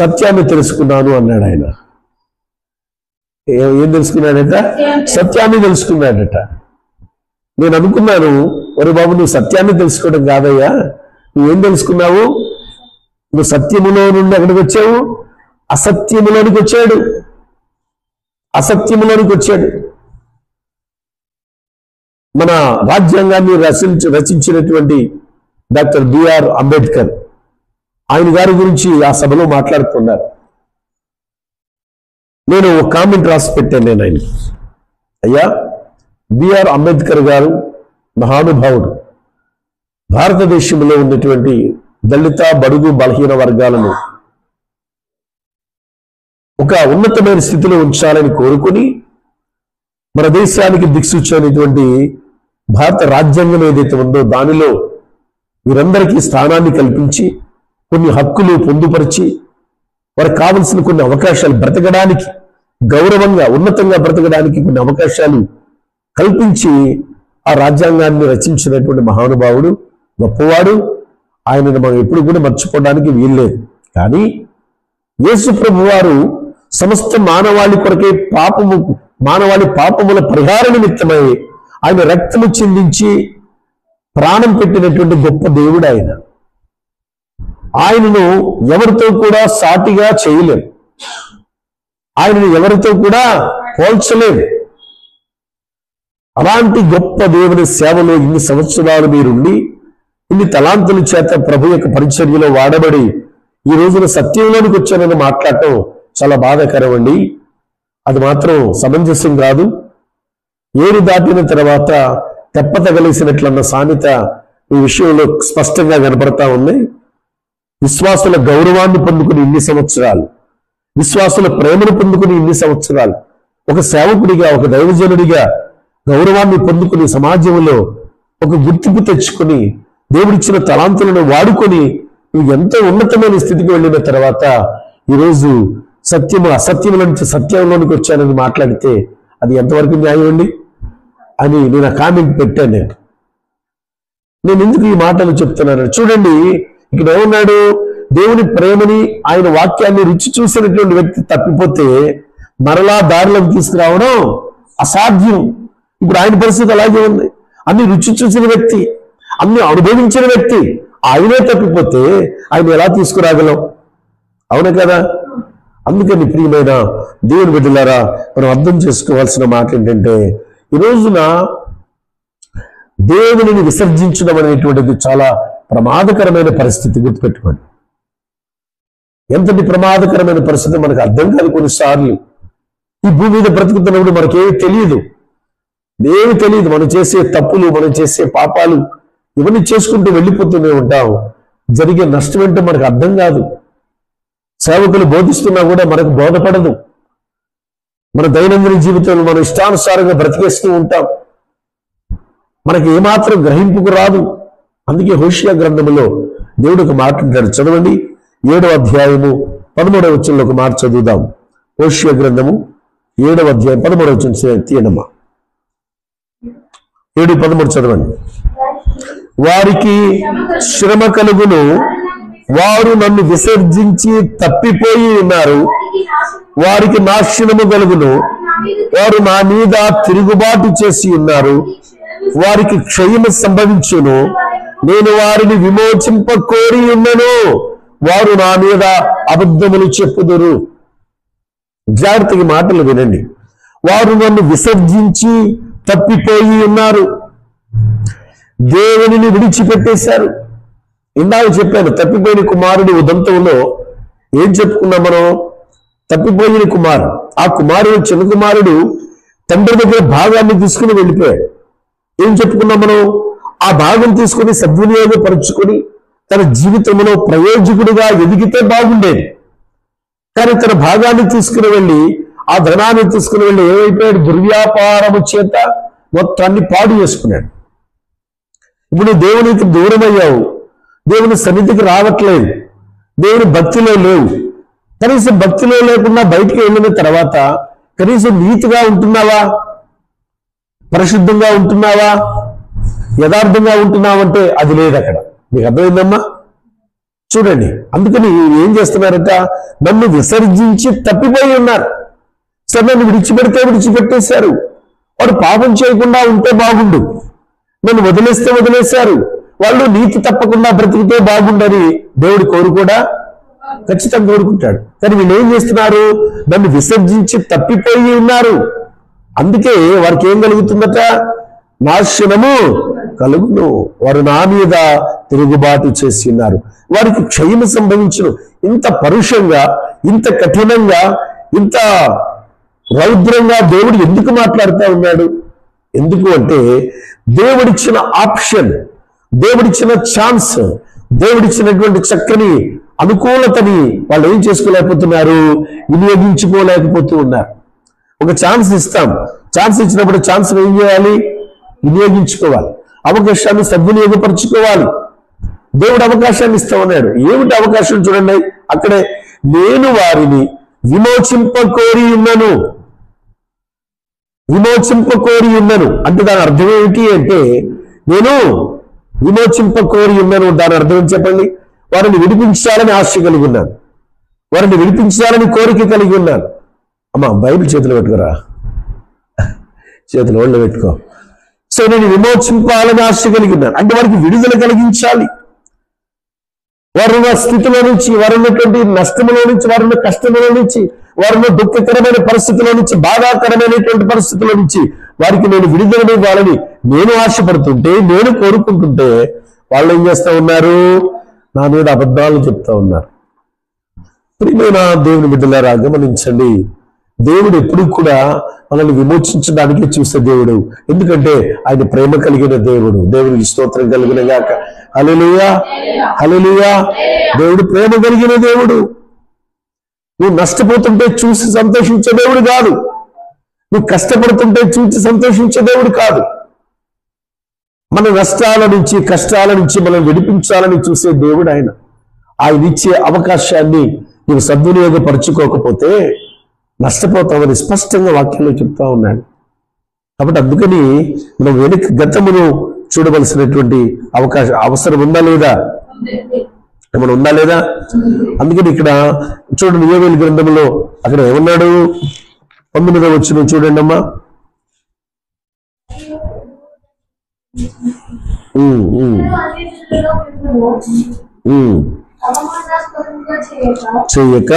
సత్యాన్ని తెలుసుకున్నాను అన్నాడు ఆయన. ఏం తెలుసుకున్నాడట? సత్యాన్ని తెలుసుకున్నాడట. నేను అనుకున్నాను ఒరే బాబు, నువ్వు సత్యాన్ని తెలుసుకోవడం కాదయ్యా, నువ్వేం తెలుసుకున్నావు? నువ్వు సత్యములో నుండి ఎక్కడికి వచ్చావు? అసత్యములోనికి వచ్చాడు. అసత్యములోనికి వచ్చాడు. మన రాజ్యాంగాన్ని రచించినటువంటి డాక్టర్ బిఆర్ అంబేద్కర్, ఆయన గారి గురించి ఆ సభలో మాట్లాడుతున్నారు. నేను ఒక కామెంట్ రాసి పెట్టాను నేను ఆయనకి. అయ్యా, బిఆర్ అంబేద్కర్ గారు మహానుభావుడు. భారతదేశంలో ఉన్నటువంటి దళిత, బడుగు, బలహీన వర్గాలను ఒక ఉన్నతమైన స్థితిలో ఉంచాలని కోరుకుని మన దేశానికి దిక్సూచైనటువంటి భారత రాజ్యాంగం ఏదైతే ఉందో దానిలో వీరందరికీ స్థానాన్ని కల్పించి కొన్ని హక్కులు పొందుపరిచి వారికి కావలసిన కొన్ని అవకాశాలు, బ్రతకడానికి గౌరవంగా ఉన్నతంగా బ్రతకడానికి కొన్ని అవకాశాలు కల్పించి ఆ రాజ్యాంగాన్ని రచించినటువంటి మహానుభావుడు, గొప్పవాడు. ఆయనను మనం ఎప్పుడు కూడా మర్చిపోవడానికి వీల్లేదు. కానీ యేసు ప్రభు వారు సమస్త మానవాళి కొరకే మానవాళి పాపముల పరిహార నిమిత్తమై ఆయన రక్తము చిందించి ప్రాణం పెట్టినటువంటి గొప్ప దేవుడు ఆయన. ఆయనను ఎవరితో కూడా సాటిగా చేయలేం, ఆయనను ఎవరితో కూడా పోల్చలేము. అలాంటి గొప్ప దేవుని సేవలో ఇన్ని సంవత్సరాలు మీరుండి ఇన్ని తలాంతుల చేత ప్రభు యొక్క పరిచర్యలో వాడబడి ఈ రోజున సత్యంలోనికి వచ్చానని మాట్లాడటం చాలా బాధాకరం అండి. అది మాత్రం సమంజసం కాదు. ఏరు దాటిన తర్వాత తెప్ప తగలేసినట్లన్న సామెత ఈ విషయంలో స్పష్టంగా కనపడతా ఉంది. విశ్వాసుల గౌరవాన్ని పొందుకుని ఇన్ని సంవత్సరాలు, విశ్వాసుల ప్రేమను పొందుకుని ఇన్ని సంవత్సరాలు, ఒక సేవకుడిగా, ఒక దైవజనుడిగా గౌరవాన్ని పొందుకుని సమాజంలో ఒక గుర్తింపు తెచ్చుకొని దేవుడిచ్చిన తలాంతులను వాడుకొని నువ్వు ఎంతో ఉన్నతమైన స్థితికి వెళ్ళిన తర్వాత ఈరోజు సత్యము అసత్యముల నుంచి సత్యంలోనికి వచ్చానని మాట్లాడితే అది ఎంతవరకు న్యాయం అండి అని నేను ఆ కామెంట్ పెట్టాను. నేను ఎందుకు ఈ మాటలు చెప్తున్నాను చూడండి. ఇక్కడ ఏమన్నాడు? దేవుని ప్రేమని, ఆయన వాక్యాన్ని రుచి చూసినటువంటి వ్యక్తి తప్పిపోతే మరలా దారిలోకి తీసుకురావడం అసాధ్యం. ఇప్పుడు ఆయన పరిస్థితి అలాగే ఉంది. అన్ని రుచి చూసిన వ్యక్తి, అన్ని అనుభవించిన వ్యక్తి ఆయనే తప్పిపోతే ఆయన ఎలా తీసుకురాగలం? అవునా కదా? అందుకని ప్రియమైన దేవుని బిడ్డలారా, మనం అర్థం చేసుకోవాల్సిన మాట ఏంటంటే ఈ రోజున దేవునిని విసర్జించడం అనేటువంటిది చాలా ప్రమాదకరమైన పరిస్థితి. గుర్తుపెట్టుకోండి. ఎంతటి ప్రమాదకరమైన పరిస్థితి మనకు అర్థం కాదు. కొన్నిసార్లు ఈ భూమి మీద బ్రతుకుతున్నప్పుడు మనకేమీ తెలియదు, ఏమి తెలియదు. మనం చేసే తప్పులు, మనం చేసే పాపాలు ఇవన్నీ చేసుకుంటూ వెళ్ళిపోతూనే ఉంటాం. జరిగే నష్టం ఏంటో మనకు అర్థం కాదు. సేవకులు బోధిస్తున్నా కూడా మనకు బోధపడదు. మన దైనందిన జీవితంలో మనం ఇష్టానుసారంగా బ్రతికేస్తూ ఉంటాం. మనకి ఏమాత్రం గ్రహింపుకు రాదు. అందుకే హోషియా గ్రంథములో దేవుడు ఒక మాట అంటాడు. చదవండి, 7వ అధ్యాయము 13వ వచనంలో ఒక మాట చదువుదాం. హోషియా గ్రంథము 7వ అధ్యాయం 13వ వచనం తీయనమ్మా. 7:13 చదవండి. వారికి శ్రమ కలుగును, వారు నన్ను విసర్జించి తప్పిపోయి ఉన్నారు. వారికి నాశనము కలుగును, వారు నా మీద తిరుగుబాటు చేసి ఉన్నారు. వారికి క్షయము సంభవించును, నేను వారిని విమోచింప కోరి ఉన్నను. వారు నా మీద అబద్ధములు చెప్పుదురు. జాగ్రత్తగా మాటలు వినండి. వారు నన్ను విసర్జించి తప్పిపోయి ఉన్నారు, దేవునిని విడిచిపెట్టేశారు. ఇందాక చెప్పాను, తప్పిపోయిన కుమారుడు ఉదంతంలో ఏం చెప్పుకున్నాం మనం? తప్పిపోయిన కుమారుడు, ఆ కుమారుడు, చిన్న కుమారుడు తండ్రి దగ్గర భాగాన్ని తీసుకుని వెళ్ళిపోయాడు. ఏం చెప్పుకున్నాం మనం? ఆ భాగం తీసుకుని సద్వినియోగపరుచుకొని తన జీవితంలో ప్రయోజకుడిగా ఎదిగితే బాగుండేది. కానీ తన భాగాన్ని తీసుకుని వెళ్ళి, ఆ ధనాన్ని తీసుకుని వెళ్ళి ఏమైపోయాడు? దుర్వ్యాపారము చేత మొత్తాన్ని పాడు చేసుకున్నాడు. ఇప్పుడు దేవునికి దూరం అయ్యావు, దేవుని సన్నిధికి రావట్లేదు, దేవుని భక్తిలో లేవు. కనీసం భక్తిలో లేకుండా బయటికి వెళ్ళిన తర్వాత కనీసం నీతిగా ఉంటున్నావా? పరిశుద్ధంగా ఉంటున్నావా? యథార్థంగా ఉంటున్నావంటే అది లేదు అక్కడ. మీకు అర్థమైందమ్మా? చూడండి, అందుకని ఏం చేస్తున్నారట? నన్ను విసర్జించి తప్పిపోయి ఉన్నారు. సరే, నన్ను విడిచిపెట్టేశారు. వాడు పాపం చేయకుండా ఉంటే బాగుండు, నన్ను వదిలేస్తే వదిలేశారు, వాళ్ళు నీతి తప్పకుండా బ్రతికితే బాగుండని దేవుడు కోరుకోడా? ఖచ్చితంగా కోరుకుంటాడు. కానీ వీళ్ళు ఏం చేస్తున్నారు? నన్ను విసర్జించి తప్పిపోయి ఉన్నారు. అందుకే వారికి ఏం కలుగుతుందట? నాశనము కలుగును. వారు నా మీద తిరుగుబాటు చేసి ఉన్నారు, వారికి క్షయము సంభవించును. ఇంత పరుషంగా, ఇంత కఠినంగా, ఇంత రౌద్రంగా దేవుడు ఎందుకు మాట్లాడుతూ ఉన్నాడు? ఎందుకు అంటే దేవుడిచ్చిన ఆప్షన్, దేవుడిచ్చిన ఛాన్స్, దేవుడిచ్చినటువంటి చక్కని అనుకూలతని వాళ్ళు ఏం చేసుకోలేకపోతున్నారు? వినియోగించుకోలేకపోతూ ఉన్నారు. ఒక ఛాన్స్ ఇస్తాం, ఛాన్స్ ఇచ్చినప్పుడు ఛాన్స్ ఏం చేయాలి? వినియోగించుకోవాలి, అవకాశాన్ని సద్వినియోగపరచుకోవాలి. దేవుడు అవకాశాన్ని ఇస్తా ఉన్నాడు. ఏమిటి అవకాశం చూడండి, అక్కడే నేను వారిని విమోచింపకోరి ఉన్నాను. విమోచింపకోరి ఉన్నాను అంటే దాని అర్థం ఏమిటి అంటే, నేను విమోచింపకోరి ఉన్నాను దాని అర్థం ఏం చెప్పండి? వారిని విడిపించాలని ఆశ కలిగి ఉన్నాను, వారిని విడిపించాలని కోరిక కలిగి ఉన్నాను. అమ్మా బైబిల్ చేతిలో పెట్టుకోరా, చేతిలో ఒళ్ళు పెట్టుకో. సో నేను విమోచింపాలని ఆశ కలిగి ఉన్నాను అంటే వారికి విడుదల కలిగించాలి. వారున్న స్థితిలో నుంచి, వారున్నటువంటి నష్టములో నుంచి, వారున్న కష్టములో నుంచి, వారున్న దుఃఖకరమైన పరిస్థితుల నుంచి, బాధాకరమైనటువంటి పరిస్థితుల నుంచి వారికి నేను విడుదలని ఇవ్వాలని నేను ఆశపడుతుంటే, నేను కోరుకుంటుంటే వాళ్ళు ఏం చేస్తా ఉన్నారు? నా మీద అబద్ధాలు చెప్తా ఉన్నారు. ప్రియమైన దేవుని బిడ్డలారా గమనించండి, దేవుడు ఎప్పుడు కూడా మనల్ని విమోచించడానికే చూసే దేవుడు. ఎందుకంటే ఆయన ప్రేమ కలిగిన దేవుడు. దేవుడికి స్తోత్రం కలిగిన గాక. హల్లెలూయా, హల్లెలూయా. దేవుడు ప్రేమ కలిగిన దేవుడు. నువ్వు నష్టపోతుంటే చూసి సంతోషించే దేవుడు కాదు, నువ్వు కష్టపడుతుంటే చూసి సంతోషించే దేవుడు కాదు. మన నష్టాల నుంచి, కష్టాల నుంచి మనం విడిపించాలని చూసే దేవుడు ఆయన. ఆయన ఇచ్చే అవకాశాన్ని నువ్వు సద్వినియోగపరచుకోకపోతే నష్టపోతామని స్పష్టంగా వాక్యంలో చెప్తా ఉన్నాడు. కాబట్టి అందుకని మనం వెనక్కి గతమును చూడవలసినటువంటి అవసరం ఉందా లేదా? ఏమైనా ఉందా లేదా? అందుకని ఇక్కడ చూడండి, యోవేలు గ్రంథంలో అక్కడ ఏమన్నాడు? 9వ వచనం చూడండి అమ్మా. చెయ్యక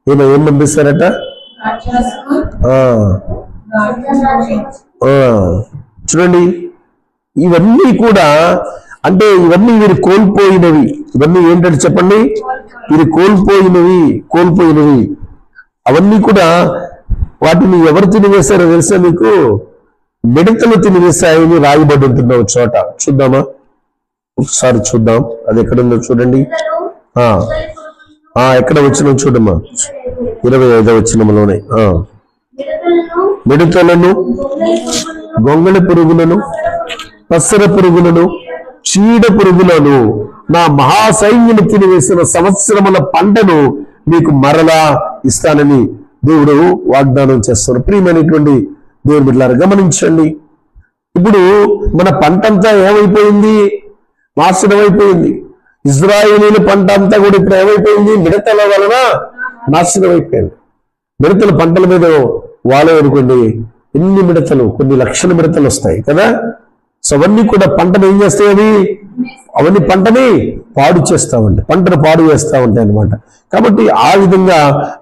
ఏం పంపిస్తారట? చూడండి, ఇవన్నీ కూడా అంటే ఇవన్నీ వీరు కోల్పోయినవి. ఇవన్నీ ఏంటంటే చెప్పండి, వీరు కోల్పోయినవి. అవన్నీ కూడా వాటిని ఎవరు తినివేశారో తెలుసా మీకు? మిడతలు తినివేశాయని రాయబడి ఉంటున్న చోట. చూద్దామా ఒకసారి? చూద్దాం, అది ఎక్కడుందో చూడండి. ఎక్కడ వచ్చిన చూడమ్మా, 25వ వచనంలోనే. మిడతలను, గొంగళి పురుగులను, పసర పురుగులను, చీడ పురుగులను, నా మహాసైన్యులు తినివేసిన సంవత్సరముల పంటను మీకు మరలా ఇస్తానని దేవుడు వాగ్దానం చేస్తున్నారు. ప్రియమైనటువంటి దేవుని బిడ్డలారా గమనించండి, ఇప్పుడు మన పంట అంతా ఏమైపోయింది? నాశనం అయిపోయింది. ఇజ్రాయేలీల పంట అంతా కూడా ఇప్పుడు ఏమైపోయింది? మిడతల వలన నాశనం అయిపోయింది. మిడతల పంటల మీద వాలే అనుకోండి, ఎన్ని మిడతలు, కొన్ని లక్షల మిడతలు వస్తాయి కదా. సో అవన్నీ కూడా పంటను ఏం చేస్తాయి? అవన్నీ పంటని పాడు చేస్తామండి, పంటను పాడు చేస్తా ఉంటాయి అన్నమాట. కాబట్టి ఆ విధంగా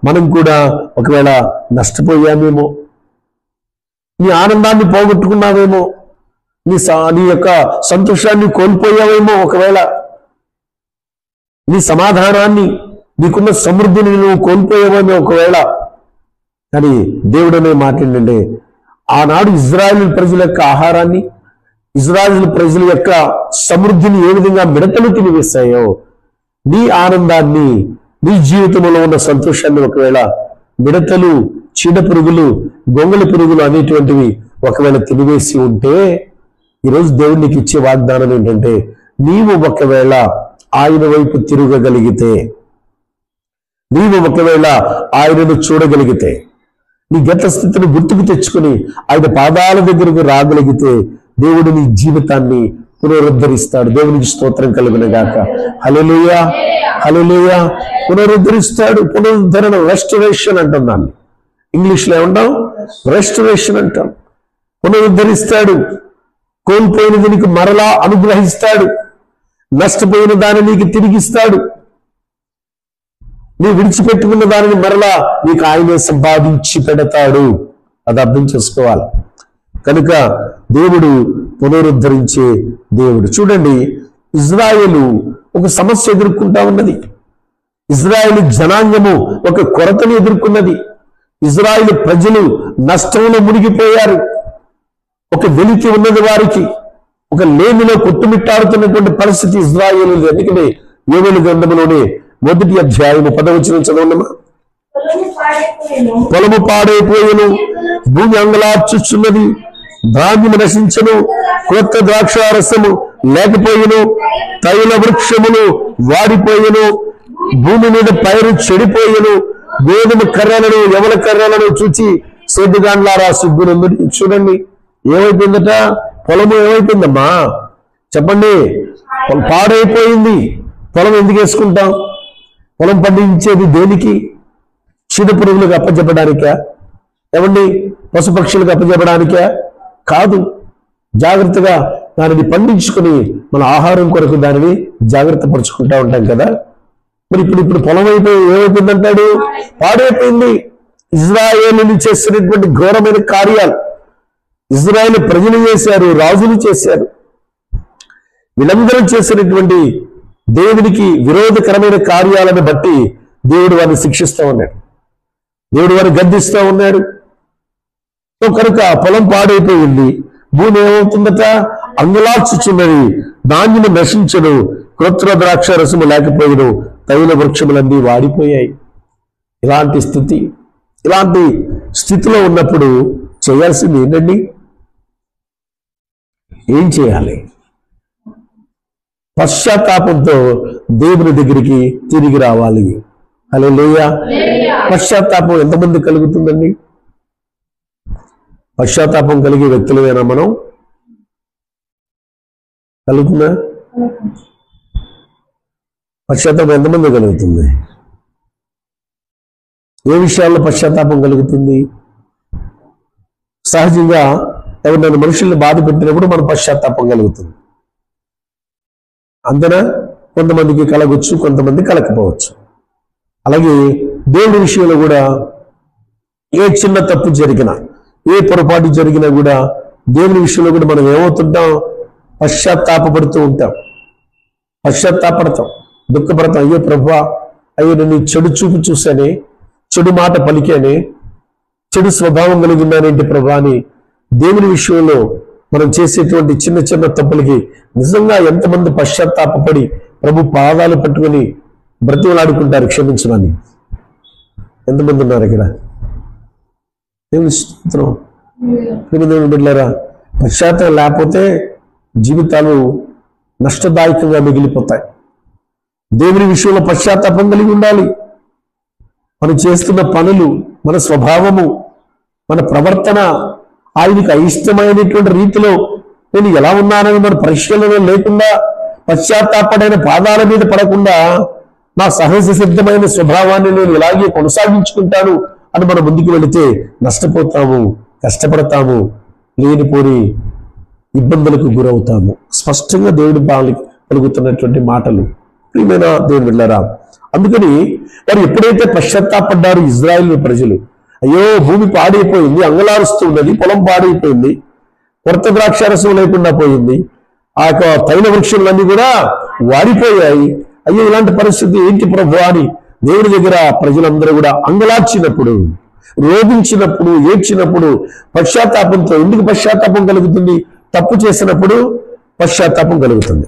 మనం కూడా ఒకవేళ నష్టపోయామేమో, నీ ఆనందాన్ని పోగొట్టుకున్నావేమో, నీ యొక్క సంతోషాన్ని కోల్పోయావేమో, ఒకవేళ నీ సమాధానాన్ని, నీకున్న సమృద్ధిని నువ్వు కోల్పోయావేమో ఒకవేళ. కానీ దేవుడు అనే మాట ఏంటంటే, ఆనాడు ఇజ్రాయేల్ ప్రజల యొక్క ఆహారాన్ని, ఇజ్రాయేల్ ప్రజల యొక్క సమృద్ధిని ఏ విధంగా మిడతలు తినివేస్తాయో, నీ ఆనందాన్ని, నీ జీవితంలో ఉన్న సంతోషాన్ని ఒకవేళ మిడతలు, చీడ పురుగులు, గొంగళి పురుగులు అనేటువంటివి ఒకవేళ తినివేసి ఉంటే, ఈరోజు దేవుడు నీకు ఇచ్చే వాగ్దానం ఏంటంటే, నీవు ఒకవేళ ఆయన వైపు తిరగగలిగితే, నీవు ఒకవేళ ఆయనను చూడగలిగితే, నీ గత స్థితిని గుర్తుకు తెచ్చుకుని ఆయన పాదాల దగ్గరకు రాగలిగితే, దేవుడు నీ జీవితాన్ని పునరుద్ధరిస్తాడు. దేవునికి స్తోత్రం కలుగును గాక. హల్లెలూయా, హల్లెలూయా. పునరుద్ధరిస్తాడు. పునరుద్ధరణ, రెస్టరేషన్ అంటాం దాన్ని. ఇంగ్లీష్లో ఏమంటాం? రెస్టరేషన్ అంటాం. పునరుద్ధరిస్తాడు. కోల్పోయినది నీకు మరలా అనుగ్రహిస్తాడు. నష్టపోయిన దాన్ని నీకు తిరిగిస్తాడు. నీ విడిచిపెట్టుకున్న దానిని మరలా నీకు ఆయనే సంపాదించి పెడతాడు. అది అర్థం చేసుకోవాలి. కనుక దేవుడు పునరుద్ధరించే దేవుడు. చూడండి, ఇజ్రాయేలు ఒక సమస్య ఎదుర్కొంటా ఉన్నది. ఇజ్రాయేలు జనాంగము ఒక కొరతను ఎదుర్కొన్నది. ఇజ్రాయేలు ప్రజలు నష్టంలో మునిగిపోయారు. ఒక వెలికి ఉన్నది వారికి, ఒక లేమిలో కొట్టుమిట్టాడుతున్నటువంటి పరిస్థితి ఇజ్రాయేలు. అందుకనే యోవేలు గ్రంథంలోనే 1వ అధ్యాయము 10వ వచనం చదవండమ్మా. పొలము పాడైపోయెను, భూమి అంగలార్చుచున్నది, ధాన్యము నశించెను, క్రొత్త ద్రాక్షారసము లేకపోయెను, తైల వృక్షములు వాడిపోయెను, భూమి మీద పైరు చెడిపోయెను, గోధుమ కర్రలను యవల కర్రలను చూచి సేద్యగాండ్లారా సిగ్గునందు. చూడండి, ఏమైపోయిందట? పొలము ఏమైపోయిందమ్మా చెప్పండి? పాడైపోయింది. పొలం ఎందుకు వేసుకుంటాం? పొలం పండించేది దేనికి? చీడపురుగులకు అప్పచెప్పడానికా? ఏమండి, పశుపక్షులకు అప్పచెప్పడానికా? కాదు. జాగ్రత్తగా దానిని పండించుకుని మన ఆహారం కొరకు దానిని జాగ్రత్త పరుచుకుంటా ఉంటాం కదా. మరి ఇప్పుడు పొలం అయిపోయి ఏమైపోయిందంటాడు? పాడైపోయింది. ఇజ్రాయేలుని చేసినటువంటి ఘోరమైన కార్యాలు ఇజ్రాయేలు ప్రజలు చేశారు, రాజులు చేశారు. వీళ్ళందరూ చేసినటువంటి దేవునికి విరోధకరమైన కార్యాలను బట్టి దేవుడు వారిని శిక్షిస్తూ ఉన్నాడు. దేవుడు వారిని గద్దిస్తూ ఉన్నాడు. కనుక పొలం పాడైపోయింది, భూమి ఏమవుతుందట? అంగలార్చుచున్నది, ధాన్యము నశించను, క్రొత్త ద్రాక్ష రసము లేకపోయిను, తైల వృక్షములన్నీ వాడిపోయాయి. ఇలాంటి స్థితిలో ఉన్నప్పుడు చేయాల్సింది ఏంటండి? ఏం చేయాలి? పశ్చాత్తాపంతో దేవుని దగ్గరికి తిరిగి రావాలి. హల్లెలూయా. పశ్చాత్తాపం ఎంతమంది కలుగుతుందండి? పశ్చాత్తాపం కలిగే వ్యక్తులమేనా మనం? కలుగుతుందా? పశ్చాత్తాపం ఎంతమంది కలుగుతుంది? ఏ విషయాల్లో పశ్చాత్తాపం కలుగుతుంది? సహజంగా ఎవరినైనా మనుషుల్ని బాధ పెట్టినప్పుడు మన పశ్చాత్తాపం కలుగుతుంది. అంతేనా? కొంతమందికి కలగొచ్చు, కొంతమంది కలకపోవచ్చు. అలాగే దేవుడి విషయంలో కూడా ఏ చిన్న తప్పు జరిగినా, ఏ పొరపాటు జరిగినా కూడా దేవుని విషయంలో కూడా మనం ఏమవుతుంటాం? పశ్చాత్తాపడుతూ ఉంటాం, పశ్చాత్తాపడతాం, దుఃఖపడతాం. అయ్యో ప్రభువా, అయ్యో నేను చెడు చూపు చూశానే, చెడు మాట పలికానే, చెడు స్వభావం కలిగి ఉన్నానేంటి ప్రభువా అని దేవుని విషయంలో మనం చేసేటువంటి చిన్న చిన్న తప్పులకి నిజంగా ఎంతమంది పశ్చాత్తాపడి ప్రభు పాదాలు పట్టుకొని బ్రతిమలాడుకుంటారు క్షమించమని? ఎంతమంది ఉన్నారు ఇక్కడ? దేవుని స్తోత్రం. దేవుని బిడ్డలారా, పశ్చాత్తాపం లేకపోతే జీవితాలు నష్టదాయకంగా మిగిలిపోతాయి. దేవుని విషయంలో పశ్చాత్తాపం కలిగి ఉండాలి. మనం చేస్తున్న పనులు, మన స్వభావము, మన ప్రవర్తన ఆయనకి అయిష్టమైనటువంటి రీతిలో నేను ఎలా ఉన్నానని మన పరిశీలన లేకుండా, పశ్చాత్తాపడైన పాదాల మీద పడకుండా నా సహజ సిద్ధమైన స్వభావాన్ని నేను ఇలాగే కొనసాగించుకుంటాను అని మనం ముందుకు వెళితే నష్టపోతాము, కష్టపడతాము, లేనిపోని ఇబ్బందులకు గురవుతాము. స్పష్టంగా దేవుడి పలుకుతున్నటువంటి మాటలు ప్రియమైన దేవుని బిడ్డలారా. అందుకని వారు ఎప్పుడైతే పశ్చాత్తాపడ్డారు ఇజ్రాయేలు ప్రజలు, అయ్యో భూమి పాడైపోయింది, అంగలారుస్తూ ఉన్నది, పొలం పాడైపోయింది, కొత్త ద్రాక్షారసం లేకుండా పోయింది, ఆ యొక్క తైల వృక్షములన్నీ కూడా వాడిపోయాయి, అయ్యో ఇలాంటి పరిస్థితి ఏంటి ప్రభువా అని దేవుడి దగ్గర ప్రజలందరూ కూడా అంగలార్చినప్పుడు, రోధించినప్పుడు, ఏడ్చినప్పుడు పశ్చాత్తాపంతో. ఎందుకు పశ్చాత్తాపం కలుగుతుంది? తప్పు చేసినప్పుడు పశ్చాత్తాపం కలుగుతుంది.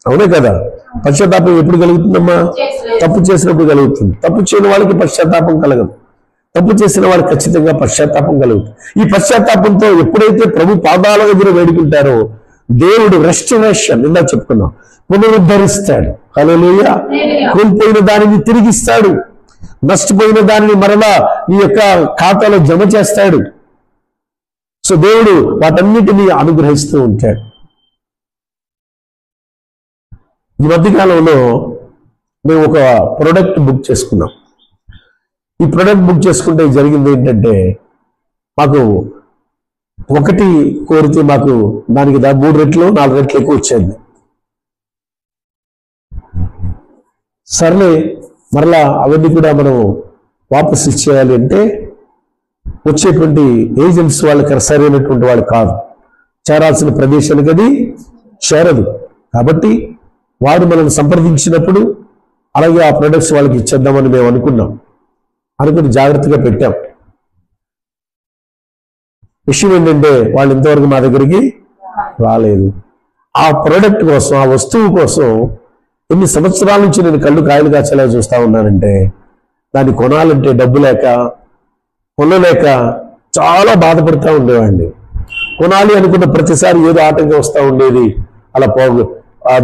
అవునే కదా? పశ్చాత్తాపం ఎప్పుడు కలుగుతుందమ్మా? తప్పు చేసినప్పుడు కలుగుతుంది. తప్పు చేయని వాళ్ళకి పశ్చాత్తాపం కలగదు, తప్పు చేసిన వాళ్ళకి ఖచ్చితంగా పశ్చాత్తాపం కలుగుతుంది. ఈ పశ్చాత్తాపంతో ఎప్పుడైతే ప్రభు పాదాల దగ్గర వేడుకుంటారో దేవుడు రెస్టరేషన్, ఇందా చెప్పుకున్నాం, పునరుద్ధరిస్తాడు. హల్లెలూయా. కోల్పోయిన దానిని తిరిగిస్తాడు, నష్టపోయిన దానిని మరలా నీ యొక్క ఖాతాలో జమ చేస్తాడు. సో దేవుడు వాటన్నిటినీ అనుగ్రహిస్తూ ఉంటాడు. ఈ మధ్యకాలంలో మేము ఒక ప్రోడక్ట్ బుక్ చేసుకున్నాం. ఈ ప్రోడక్ట్ బుక్ చేసుకుంటే జరిగింది ఏంటంటే, మాకు ఒకటి కోరితే మాకు దానికి 3 రెట్లు 4 రెట్లు ఎక్కువ వచ్చేది. సర్లే మరలా అవన్నీ కూడా మనం వాపస్ ఇచ్చేయాలి అంటే వచ్చేటువంటి ఏజెంట్స్ వాళ్ళకి సరైనటువంటి వాళ్ళు కాదు, చేరాల్సిన ప్రదేశానికి అది చేరదు. కాబట్టి వాడు మనల్ని సంప్రదించినప్పుడు అలాగే ఆ ప్రొడక్ట్స్ వాళ్ళకి ఇచ్చేద్దామని మేము అనుకుని జాగ్రత్తగా పెట్టాం. విషయం ఏంటంటే వాళ్ళు ఇంతవరకు మా దగ్గరికి రాలేదు. ఆ ప్రోడక్ట్ కోసం, ఆ వస్తువు కోసం ఎన్ని సంవత్సరాల నుంచి నేను కళ్ళు కాయలు కాచేలా చూస్తా ఉన్నానంటే, దాన్ని కొనాలంటే డబ్బు లేక, కొనలేక చాలా బాధపడుతూ ఉండేవాడిని. కొనాలి అనుకున్న ప్రతిసారి ఏదో ఆటంకం వస్తూ ఉండేది, అలా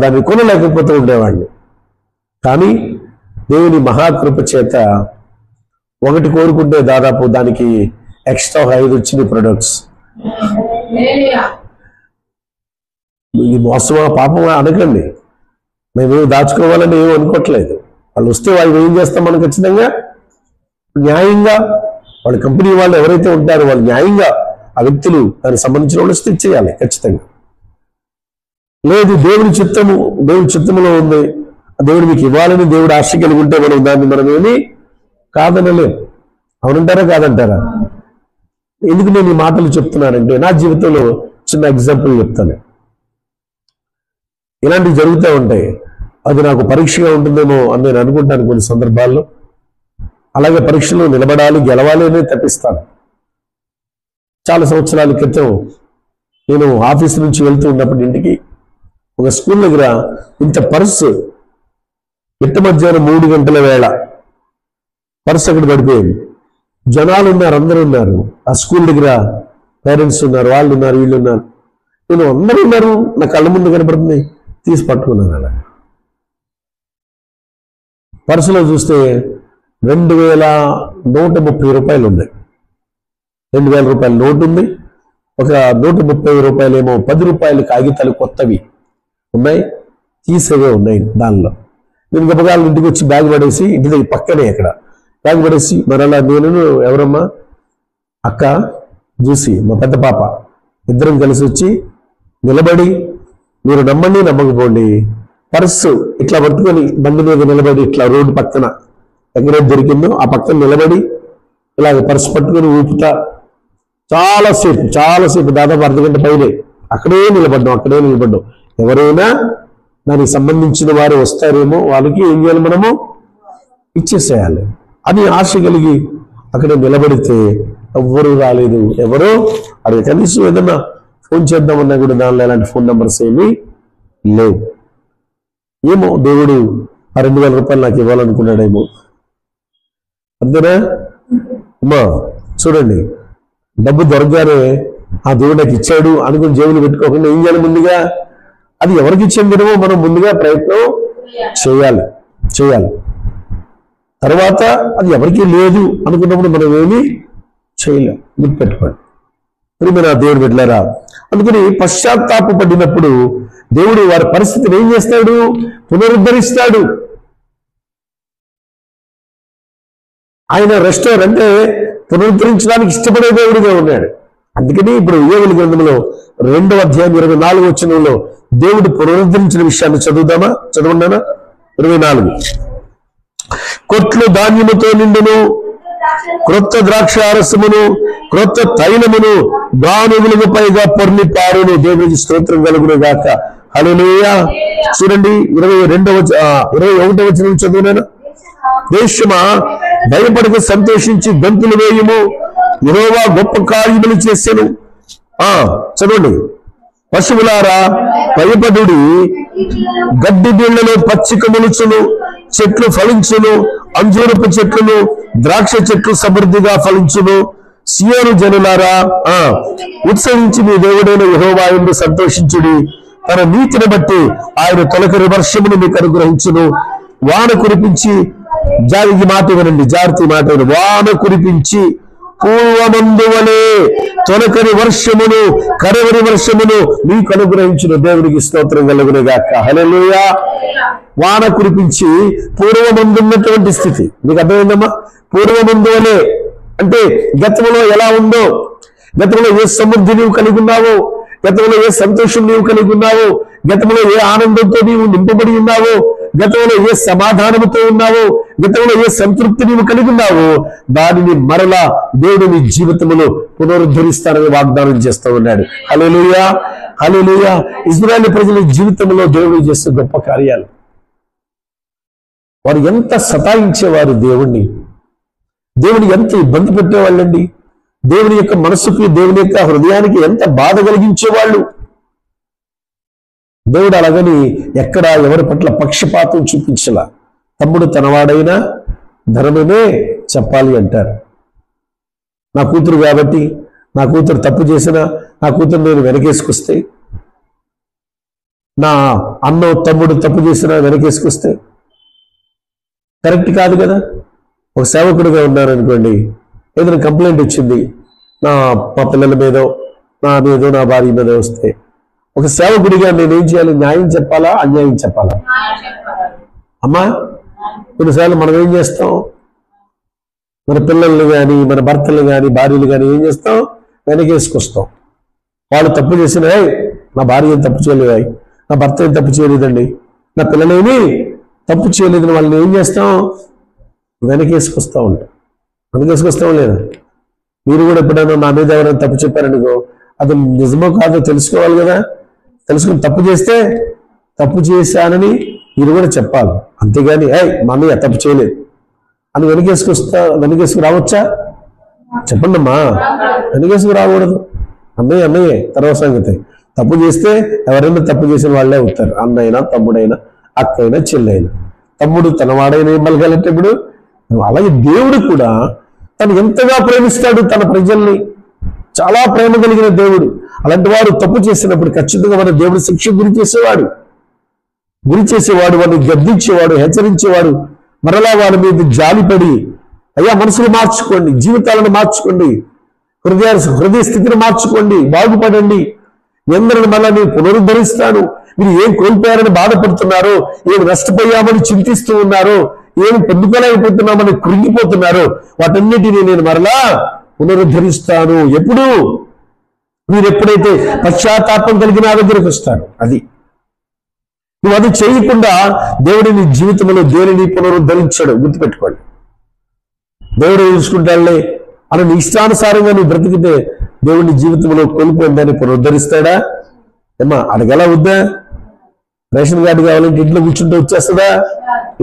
దాన్ని కొనలేకపోతూ ఉండేవాడిని. కానీ దేవుని మహాకృప చేత ఒకటి కోరుకుంటే దాదాపు దానికి ఎక్స్ట్రా 5 వచ్చినాయి ప్రొడక్ట్స్. ఇది మోసమా పాపమా అనకండి, మేమేమి దాచుకోవాలని ఏమీ అనుకోవట్లేదు. వాళ్ళు వస్తే వాళ్ళు ఏం చేస్తాం, మనం ఖచ్చితంగా న్యాయంగా వాళ్ళ కంపెనీ వాళ్ళు ఎవరైతే ఉంటారో వాళ్ళు న్యాయంగా ఆ వ్యక్తులు దానికి సంబంధించిన వాళ్ళు వస్తే ఇచ్చేయాలి ఖచ్చితంగా. లేదు దేవుని చిత్తములో ఉంది, దేవుడు మీకు ఇవ్వాలని దేవుడు ఆశ కలిగి ఉంటే మనం ఏమి కాదనలేం. అవునంటారా కాదంటారా? ఎందుకు నేను ఈ మాటలు చెప్తున్నానంటే, నా జీవితంలో చిన్న ఎగ్జాంపుల్ చెప్తాను. ఇలాంటివి జరుగుతూ ఉంటాయి. అది నాకు పరీక్షగా ఉంటుందేమో అని నేను అనుకుంటాను కొన్ని సందర్భాల్లో. అలాగే పరీక్షలో నిలబడాలి, గెలవాలి అని తప్పిస్తాను. చాలా సంవత్సరాల క్రితం నేను ఆఫీస్ నుంచి వెళ్తూ ఉన్నప్పుడు ఇంటికి ఒక స్కూల్ దగ్గర ఇంత పర్సు మిట్ట మధ్యాహ్నం 3 గంటల వేళ పర్సు అక్కడ పడిపోయింది. జనాలు ఉన్నారు, అందరూ ఉన్నారు. ఆ స్కూల్ దగ్గర పేరెంట్స్ ఉన్నారు, వాళ్ళు ఉన్నారు, వీళ్ళు ఉన్నారు. నేను అందరూ ఉన్నారు, నా కళ్ళ ముందు కనపడుతుంది, తీసి పట్టుకున్నాను. అలా పర్సులో చూస్తే 2130 రూపాయలు ఉన్నాయి. 2000 రూపాయల నోటు ఉంది, ఒక 130 రూపాయలు ఏమో 10 రూపాయలు కాగితాలు కొత్తవి ఉన్నాయి, తీసేవే ఉన్నాయి దానిలో. నేను గబగాల ఇంటికి వచ్చి బ్యాగ్ పడేసి, ఇంటి దగ్గర పక్కనే అక్కడ బ్యాగ్ పడేసి మరలా నేను ఎవరమ్మా అక్క చూసి మా పెద్ద పాప ఇద్దరం కలిసి వచ్చి నిలబడి, మీరు నమ్మండి నమ్మకపోండి, పర్సు ఇట్లా పట్టుకొని బండి మీద నిలబడి ఇట్లా రోడ్డు పక్కన ఎక్కడైతే దొరికిందో ఆ పక్కన నిలబడి ఇలాగ పర్సు పట్టుకొని ఊపుతా చాలాసేపు దాదాపు అర్ధగంట పైనే అక్కడే నిలబడ్డాం. ఎవరైనా దానికి సంబంధించిన వారు వస్తారేమో, వాళ్ళకి ఏం చేయాలి, మనము ఇచ్చేసేయాలి అని ఆశ కలిగి అక్కడ నిలబడితే ఎవ్వరూ రాలేదు. ఎవరో అడిగి కనీసం ఏదన్నా ఫోన్ చేద్దామన్నా కూడా దానిలో ఎలాంటి ఫోన్ నెంబర్స్ ఏమీ లేవు. ఏమో దేవుడు ఆ 2000 రూపాయలు నాకు ఇవ్వాలనుకున్నాడేమో. అంతేనా అమ్మా? చూడండి, డబ్బు దొరకగానే ఆ దేవుడు నాకు ఇచ్చాడు అనుకుని జేబులు పెట్టుకోకుండా ఏం చేయాలి, ముందుగా అది ఎవరికి ఇచ్చిందేమో మనం ముందుగా ప్రయత్నం చేయాలి. తర్వాత అది ఎవరికి లేదు అనుకున్నప్పుడు మనం ఏమీ చేయలేం. గుర్తుపెట్టుకోండి ప్రియమైన దేవుడు బిడ్డలారా. అందుకని పశ్చాత్తాపపడినప్పుడు దేవుడు వారి పరిస్థితిని ఏం చేస్తాడు, పునరుద్ధరిస్తాడు. ఆయన రెస్టారెంట్ పునరుద్ధరించడానికి ఇష్టపడే దేవుడిగా ఉన్నాడు. అందుకని ఇప్పుడు యోవేలు గ్రంథంలో 2వ అధ్యాయం 24వ వచనంలో దేవుడు పునరుద్ధరించిన విషయాన్ని చదువుదామా? చదవండినా 24. కొట్లు ధాన్యముతో నిండును, క్రొత్త ద్రాక్షారసమును, క్రొత్త తైలమును, గానుగులకు పైగా పొర్లి పారును. దేవునికి స్తోత్రం కలుగును గాక. హల్లెలూయా. చూడండి 21వ వచనం చదువునా. దేశమా భయపడక సంతోషించి గంతులు వేయము, యెహోవా గొప్ప కార్యములు చేసెను. చదవండి. పశువులారా భయపడుడి, గడ్డి బీళ్లలో పచ్చిక మొలుచును, చెట్లు ఫలించును, అంజూరపు చెట్లను ద్రాక్ష చెట్లు సమృద్ధిగా ఫలించును. సియోను జనులారా ఉత్సవించి మీ దేవుడైన యెహోవా యందు సంతోషించుడి. తన నీతిని బట్టి ఆయన తొలకరి వర్షమును మీకు అనుగ్రహించును. వాన కురిపించి జాగ్రత్త మాట వినండి, వాన కురిపించి పూర్వమందు వలె తొలకరి వర్షమును కడవరి వర్షమును మీకు అనుగ్రహించిన దేవునికి స్తోత్రం కలుగునుగాక. హల్లెలూయా. వాన కురిపించి పూర్వమందున్నటువంటి స్థితి మీకు అర్థమైందమ్మా? పూర్వమందు వలె అంటే గతంలో ఎలా ఉందో, గతంలో ఏ సమృద్ధి నీవు కలిగి ఉన్నావో, గతంలో ఏ సంతోషం నీవు కలిగి ఉన్నావో, గతంలో ఏ ఆనందంతో నీవు నింపబడి ఉన్నావో, గతంలో ఏ సమాధానంతో ఉన్నావో, గతంలో ఏ సంతృప్తి నీవు కలిగి ఉన్నావో దానిని మరలా దేవుడు నీ జీవితంలో పునరుద్ధరిస్తానని వాగ్దానం చేస్తూ ఉన్నాడు. హల్లెలూయా, హల్లెలూయా. ఇశ్రాయేలు ప్రజల జీవితంలో దేవుడు చేసే గొప్ప కార్యాలు. వారు ఎంత సతాయించేవారు దేవుణ్ణి ఎంత ఇబ్బంది పెట్టేవాళ్ళండి. దేవుని యొక్క మనసుకి, దేవుని యొక్క హృదయానికి ఎంత బాధ కలిగించేవాళ్ళు. దేవుడు అలాగని ఎక్కడ ఎవరి పట్ల పక్షపాతం చూపించలా. తమ్ముడు తనవాడైనా ధర్మమే చెప్పాలి అంటారు. నా కూతురు కాబట్టి, నా కూతురు తప్పు చేసినా నా కూతురు నేను వెనకేసుకొస్తే, నా అన్న తమ్ముడు తప్పు చేసినా వెనకేసుకొస్తే కరెక్ట్ కాదు కదా. ఒక సేవకుడిగా ఉన్నారనుకోండి, ఏదైనా కంప్లైంట్ వచ్చింది మా పిల్లల మీదో, నా మీదో, నా భార్య మీద వస్తే ఒక సేవకుడిగా నేనేం చేయాలి? న్యాయం చెప్పాలా, అన్యాయం చెప్పాలా? అమ్మా, కొన్నిసార్లు మనం ఏం చేస్తాం? మన పిల్లల్ని కానీ, మన భర్తలు కానీ, భార్యలు కానీ ఏం చేస్తాం? వెనకేసుకొస్తాం. వాళ్ళు తప్పు చేసినా, నా భార్య ఏం తప్పు చేయలేదు, నా భర్త ఏం తప్పు చేయలేదండి, నా పిల్లలేమి తప్పు చేయలేదని వాళ్ళని ఏం చేస్తాం? వెనకేసుకొస్తూ ఉంటాం. వెనకేసుకొస్తాం లేదా? మీరు కూడా ఎప్పుడైనా నా మీద ఎవరైనా తప్పు చెప్పారనుకో, అది నిజమో కాదో తెలుసుకోవాలి కదా. తెలుసుకుని తప్పు చేస్తే తప్పు చేశానని మీరు కూడా చెప్పాలి. అంతేగాని మా అన్నయ్య తప్పు చేయలేదు అని వెనకేసుకు రావచ్చా? చెప్పండి అమ్మా. వెనకేసుకు రాకూడదు. అన్నయ్యే తర్వాత సంగతి. తప్పు చేస్తే ఎవరైనా తప్పు చేసిన వాళ్ళే అవుతారు. అన్నైనా, తమ్ముడైనా, అక్కైనా, చెల్లైనా. తమ్ముడు తనవాడైనా ఇవ్వగలటప్పుడు అలాగే దేవుడు కూడా తను ఎంతగా ప్రేమిస్తాడు తన ప్రజల్ని. చాలా ప్రేమ కలిగిన దేవుడు. అలాంటి వారు తప్పు చేసినప్పుడు ఖచ్చితంగా మన దేవుడు శిక్ష గురి చేసేవాడు, వాడిని గద్దించేవాడు, హెచ్చరించేవాడు. మరలా వారి మీద జాలిపడి, అయ్యా మనసును మార్చుకోండి, జీవితాలను మార్చుకోండి, హృదయ స్థితిని మార్చుకోండి, బాగుపడండి, ఎందరిని మళ్ళా నేను పునరుద్ధరిస్తాను. మీరు ఏం కోల్పోయారని బాధపడుతున్నారో, ఏం నష్టపోయామని చింతిస్తూ ఉన్నారో, ఏమి పొందుకోలేకపోతున్నామని కృంగిపోతున్నారో వాటన్నిటినీ నేను మరలా పునరుద్ధరిస్తాను. ఎప్పుడు? మీరు ఎప్పుడైతే పశ్చాత్తాపం కలిగి నా దగ్గరకు వస్తాడు. అది నువ్వు అది చేయకుండా దేవుడు నీ జీవితంలో దేనిని పునరుద్ధరించాడు. గుర్తుపెట్టుకోండి. దేవుడు చూసుకుంటాడులే అని నీ ఇష్టానుసారంగా నువ్వు బ్రతికితే దేవుడి జీవితంలో కోల్పోయిందని పునరుద్ధరిస్తాడా? ఏమా అడగలా వద్దా? రేషన్ కార్డు కావాలంటే ఇంట్లో కూర్చుంటే వచ్చేస్తుందా?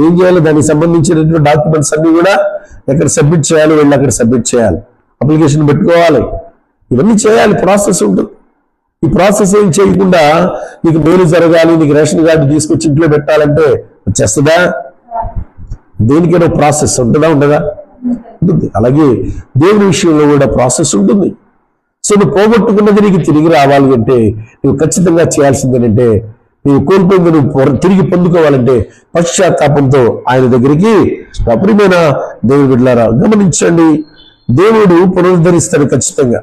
ఏం చేయాలి? దానికి సంబంధించినటువంటి డాక్యుమెంట్స్ అన్ని కూడా ఎక్కడ సబ్మిట్ చేయాలి, వెళ్ళి అక్కడ సబ్మిట్ చేయాలి, అప్లికేషన్ పెట్టుకోవాలి, ఇవన్నీ చేయాలి. ప్రాసెస్ ఉంటుంది. ఈ ప్రాసెస్ ఏం చేయకుండా నీకు మేలు జరగాలి, నీకు రేషన్ కార్డు తీసుకొచ్చి ఇంట్లో పెట్టాలంటే వచ్చేస్తుందా? దేనికైనా ప్రాసెస్ ఉంటుందా? ఉండదా? ఉంటుంది. అలాగే దేవుని విషయంలో కూడా ప్రాసెస్ ఉంటుంది. సో నువ్వు పోగొట్టుకున్నది నీకు తిరిగి రావాలి అంటే నువ్వు ఖచ్చితంగా చేయాల్సింది ఏంటంటే, నువ్వు కోల్పోయింది నువ్వు తిరిగి పొందుకోవాలంటే పశ్చాత్తాపంతో ఆయన దగ్గరికి అప్పుడైనా దేవుడు బిడ్డలారా గమనించండి. దేవుడు పునరుద్ధరిస్తాడు ఖచ్చితంగా.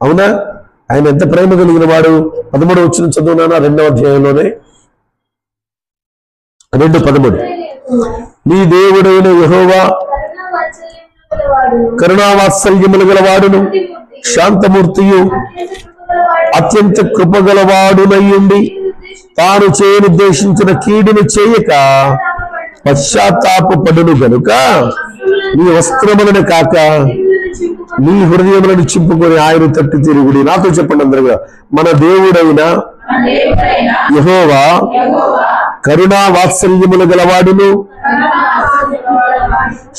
అవునా? ఆయన ఎంత ప్రేమ కలిగిన వాడు. 13 వచనం చదువునానా 2వ అధ్యాయంలోనే 2:13 నీ దేవుడైన యెహోవా కరుణావాత్సల్యములు గలవాడును శాంతమూర్తియు అత్యంత కృపగలవాడునయ్యుండి తాను చేయనుద్దేశించిన కీడును చేయక పశ్చాత్తాపపడును గనుక నీ వస్త్రములను కాక నీ హృదయములను చింపుకొని ఆయన తట్టు తిరుగుడి. నాతో చెప్పండి అందరుగా, మన దేవుడైన యెహోవా కరుణా వాత్సల్యములు గలవాడును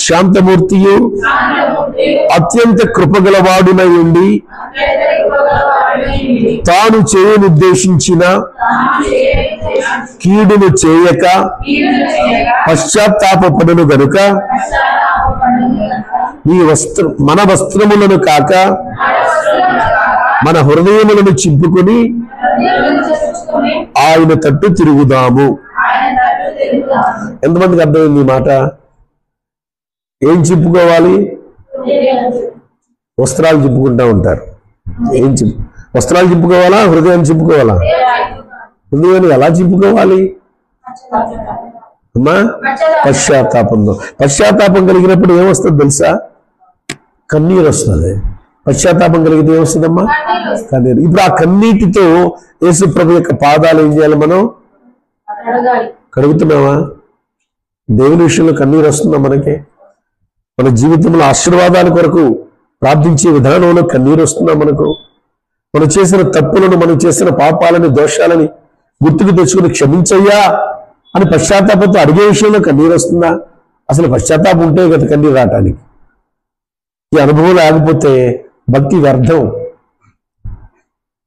శాంతమూర్తియు అత్యంత కృపగలవాడునై ఉండి తాను చేయనుద్దేశించిన కీడును చేయక పశ్చాత్తాపపడును గనుక మన వస్త్రములను కాక మన హృదయములను చింపుకొని ఆయన తట్టు తిరుగుదాము. ఎంతమందికి అర్థమైంది ఈ మాట? ఏం చింపుకోవాలి? వస్త్రాలు చింపుకుంటూ ఉంటారు. వస్త్రాలు చింపుకోవాలా, హృదయాన్ని చింపుకోవాలా? హృదయాన్ని ఎలా చింపుకోవాలి అమ్మా? పశ్చాత్తాపంలో. పశ్చాత్తాపం కలిగినప్పుడు ఏమొస్తుంది తెలుసా? కన్నీరు వస్తుంది. పశ్చాత్తాపం కలిగితే ఏమొస్తుందమ్మా? కన్నీరు. ఇప్పుడు ఆ కన్నీటితో యేసు ప్రభు యొక్క పాదాలు ఏం చేయాలి? మనం కడుగుతున్నామా? దేవుని విషయంలో కన్నీరు వస్తుందా మనకి? మన జీవితంలో ఆశీర్వాదాల కొరకు ప్రార్థించే విధానంలో కన్నీరు వస్తుందా మనకు? మనం చేసిన తప్పులను, మనం చేసిన పాపాలని, దోషాలని గుర్తుకు తెచ్చుకుని క్షమించయ్యా అని పశ్చాత్తాపంతో అడిగే విషయంలో కన్నీరు వస్తుందా? అసలు పశ్చాత్తాపం ఉంటే కదా కన్నీరు రావటానికి. ఈ అనుభవం లేకపోతే భక్తి వ్యర్థం.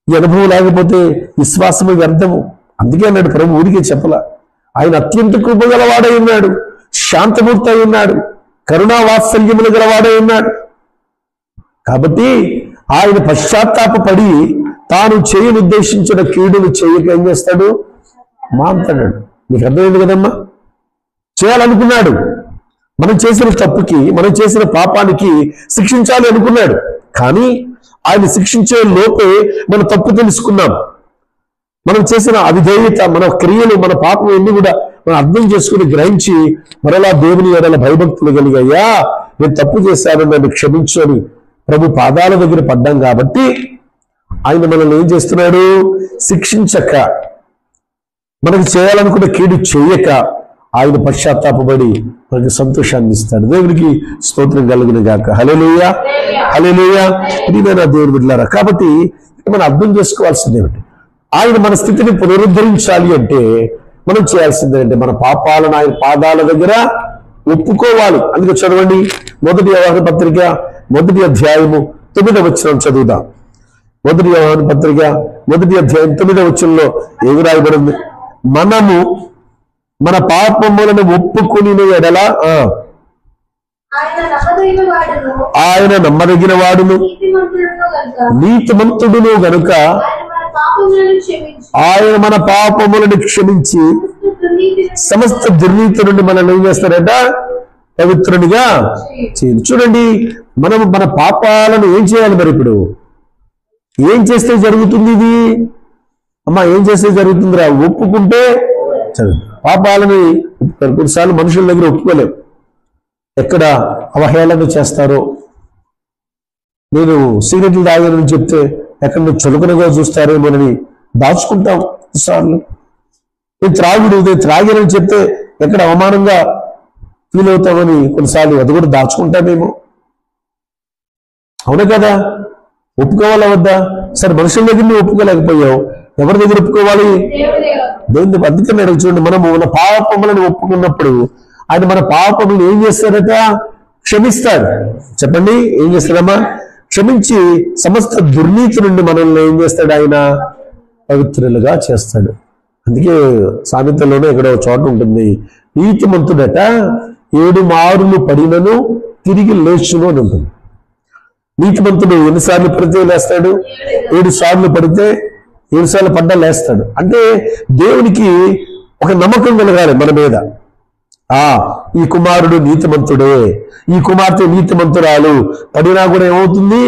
ఈ అనుభవం లేకపోతే విశ్వాసము వ్యర్థము. అందుకే అన్నాడు ప్రభు, ఊరికే చెప్పలా. ఆయన అత్యంత కృప గలవాడై ఉన్నాడు, శాంతమూర్తి అయి ఉన్నాడు, కరుణా వాత్సల్యములు గలవాడై ఉన్నాడు. కాబట్టి ఆయన పశ్చాత్తాపడి తాను చేయనుద్దేశించిన కీడును చేయక ఏం చేస్తాడు? మాంతాడు. నీకు అర్థమైంది కదమ్మా? చేయాలనుకున్నాడు. మనం చేసిన తప్పుకి, మనం చేసిన పాపానికి శిక్షించాలి అనుకున్నాడు. కానీ ఆయన శిక్షించే లోపే మన తప్పు తెలుసుకున్నాం. మనం చేసిన అవిధేయత, మన క్రియలు, మన పాపం ఎన్ని కూడా మనం అర్థం చేసుకుని గ్రహించి మరలా దేవుని ఎడల భయభక్తులు కలిగాయా, నేను తప్పు చేశాను, నన్ను క్షమించు అని ప్రభు పాదాల దగ్గర పడ్డాం. కాబట్టి ఆయన మనల్ని ఏం చేస్తున్నాడు? శిక్షించక, మనకు చేయాలనుకున్న కీడు చేయక ఆయన పశ్చాత్తాపడి మనకి సంతోషాన్ని ఇస్తాడు. దేవునికి స్తోత్రం కలుగును గాక. హల్లెలూయా, హల్లెలూయా. ప్రియమైన దేవుని బిడ్డలారా, కాబట్టి మనం అర్థం చేసుకోవాల్సింది ఏమిటి? ఆయన మన స్థితిని పునరుద్ధరించాలి అంటే మనం చేయాల్సింది ఏంటంటే మన పాపాలను ఆయన పాదాల దగ్గర ఒప్పుకోవాలి. అందుకే చదవండి, 1 యోహాను పత్రిక 1వ అధ్యాయము 9వ వచనం చదువుదాం. 1 యోహాను పత్రిక 1వ అధ్యాయం 9వ వచనంలో ఏమి రాయబడింది? మనము మన పాపములను ఒప్పుకుని ఎడల ఆయన నమ్మదగిన వాడును, నీతిమంతుడును గనుక ఆయన మన పాపములను క్షమించి సమస్త దుర్నీతి నుండి మనల్ని ఏం చేస్తారట? పవిత్రునిగా చేయాలి. చూడండి, మనం మన పాపాలను ఏం చేయాలి? మరి ఇప్పుడు ఏం చేస్తే జరుగుతుంది ఇది? అమ్మా, ఏం చేస్తే జరుగుతుందిరా? ఒప్పుకుంటే చదువు. పాపాలని కొన్నిసార్లు మనుషుల దగ్గర ఒప్పుకోలేము. ఎక్కడ అవహేళన చేస్తారో, నేను సిగరెట్లు తాగానని చెప్తే ఎక్కడ నువ్వు చులకనగా చూస్తారేమోనని దాచుకుంటాం. కొన్నిసార్లు నేను త్రాగానని చెప్తే ఎక్కడ అవమానంగా ఫీల్ అవుతామని కొన్నిసార్లు అది కూడా దాచుకుంటామేమో. అవునా కదా? ఒప్పుకోవాలా వద్దా? సరే, మనుషుల దగ్గర నువ్వు ఒప్పుకోలేకపోయావు, ఎవరి దగ్గర ఒప్పుకోవాలి? దేవుని దగ్గర. అందుకని చూడండి, మనము మన పాపములను ఒప్పుకున్నప్పుడు ఆయన మన పాపములను ఏం చేస్తాడట? క్షమిస్తాడు. చెప్పండి, ఏం చేస్తాడమ్మా? క్షమించి సమస్త దుర్నీతి నుండి మనల్ని ఏం చేస్తాడు? ఆయన పవిత్రులుగా చేస్తాడు. అందుకే సామెతలోనే ఎక్కడో చోట ఉంటుంది, నీతిమంతుడట 7 మారులు పడినను తిరిగి లేచును అని ఉంటుంది. నీతిమంతుడు ఎన్నిసార్లు పడితే లేస్తాడు? 7 సార్లు పడితే 7 సార్లు పడ్డా లేస్తాడు. అంటే దేవునికి ఒక నమ్మకం కలగాలి మన మీద. ఈ కుమారుడు నీతిమంతుడే, ఈ కుమార్తె నీతిమంతురాలు, పడినా కూడా ఏమవుతుంది?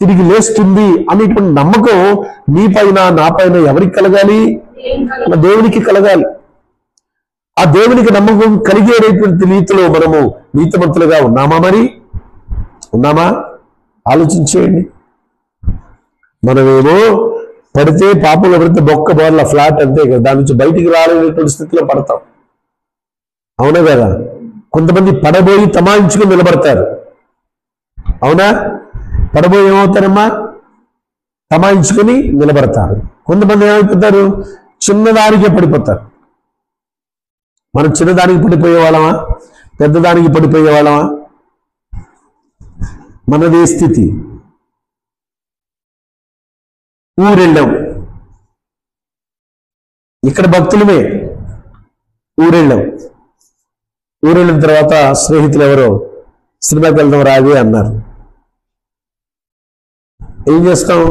తిరిగి లేస్తుంది అనేటువంటి నమ్మకం నీ పైన, నా పైన ఎవరికి కలగాలి? దేవునికి కలగాలి. ఆ దేవునికి నమ్మకం కలిగేటువంటి రీతిలో మనము నీతిమంతులుగా ఉన్నామా? మరి ఉన్నామా? ఆలోచించేయండి. మనమేమో పడితే, పాపంలో పడితే బొక్క బోర్ల ఫ్లాట్ అంతే కదా, దాని నుంచి బయటికి రాలేనటువంటి స్థితిలో పడతాం. అవునా కదా? కొంతమంది పడబోయి తమాయించుకుని నిలబడతారు. అవునా? పడబోయి ఏమవుతారమ్మా? తమాయించుకొని నిలబడతారు. కొంతమంది ఏమైపోతారు? చిన్నదానికే పడిపోతారు. మనం చిన్నదానికి పడిపోయే వాళ్ళమా? పెద్దదానికి పడిపోయే వాళ్ళమా? మనదే స్థితి. ఊరెళ్ళాం, ఇక్కడ భక్తులమే. ఊరెళ్ళాం, ఊరెళ్ళిన తర్వాత స్నేహితులు ఎవరో సినిమాకి వెళ్దాం రావే అన్నారు. ఏం చేస్తాం?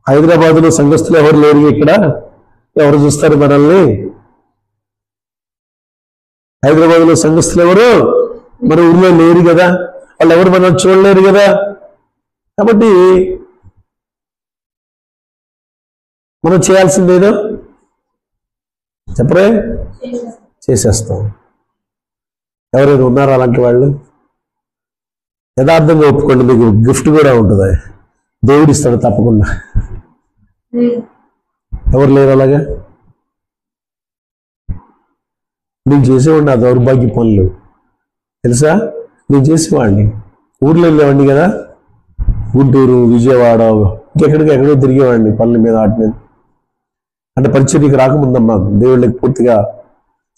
హైదరాబాద్లో సంఘస్థులు ఎవరు లేరు, ఇక్కడ ఎవరు చూస్తారు మనల్ని? హైదరాబాద్లో సంఘస్థులు ఎవరు మన ఊళ్ళో లేరు కదా. వాళ్ళు ఎవరు మనం చూడలేరు కదా. కాబట్టి మనం చేయాల్సిందేదో చెప్పరే, చేసేస్తాం. ఎవరైనా ఉన్నారా అలాంటి వాళ్ళు? యథార్థంగా ఒప్పుకోండి, మీకు గిఫ్ట్ కూడా ఉంటుంది, దేవుడు ఇస్తాడు తప్పకుండా. ఎవరు లేరు అలాగా? నేను చేసేవాడిని ఆ దౌర్భాగ్య పనులు తెలుసా, నేను చేసేవాడిని. ఊర్లో వెళ్ళేవాడిని కదా, గుంటూరు, విజయవాడ, ఎక్కడో తిరిగేవాడిని పనుల మీద, వాటి మీద. అంటే పరిచర్యకి రాకముందమ్మా, దేవుళ్ళకి పూర్తిగా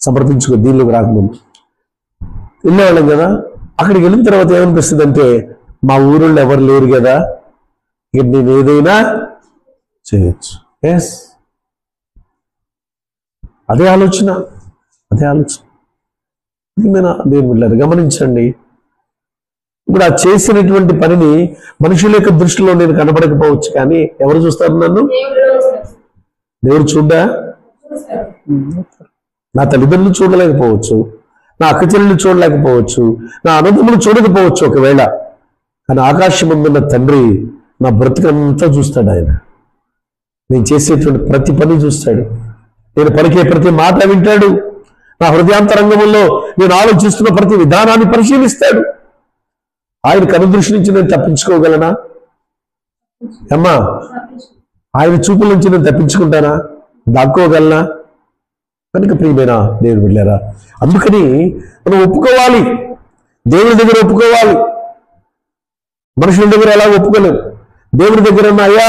సమర్పించుకో, దీనిలోకి రాకముందు వెళ్ళేవాళ్ళం కదా. అక్కడికి వెళ్ళిన తర్వాత ఏమనిపిస్తుంది అంటే, మా ఊరిలో ఎవరు లేరు కదా, ఇక నేను ఏదైనా చేయొచ్చు. ఎస్, అదే ఆలోచన. దేవుని బిడ్డలారా గమనించండి. ఇప్పుడు ఆ చేసినటువంటి పనిని మనుషుల యొక్క దృష్టిలో నేను కనబడకపోవచ్చు, కానీ ఎవరు చూస్తారు నన్ను? దేవుడు చూడ్డా? నా తల్లిదండ్రులు చూడలేకపోవచ్చు, నా అక్క చెల్లెలు చూడలేకపోవచ్చు, నా అన్నదమ్ములు చూడకపోవచ్చు ఒకవేళ, కానీ ఆకాశం ముందున్న తండ్రి నా బ్రతుకంతా చూస్తాడు. ఆయన నేను చేసేటువంటి ప్రతి పని చూస్తాడు, నేను పలికే ప్రతి మాట వింటాడు, నా హృదయాంతరంగంలో నేను ఆలోచిస్తున్న ప్రతి విధానాన్ని పరిశీలిస్తాడు. ఆయన కనుదృష్టి నుంచి నేను తప్పించుకోగలనా అమ్మా? ఆయన చూపుల నుంచి నేను తప్పించుకుంటానా? దాక్కోగలనా? కనుక ప్రియమైన దేవుని బిడ్డలారా, అందుకని మనం ఒప్పుకోవాలి, దేవుని దగ్గర ఒప్పుకోవాలి. మనుషుల దగ్గర ఎలా ఒప్పుకోలేము. దేవుని దగ్గర ఉన్న, అయ్యా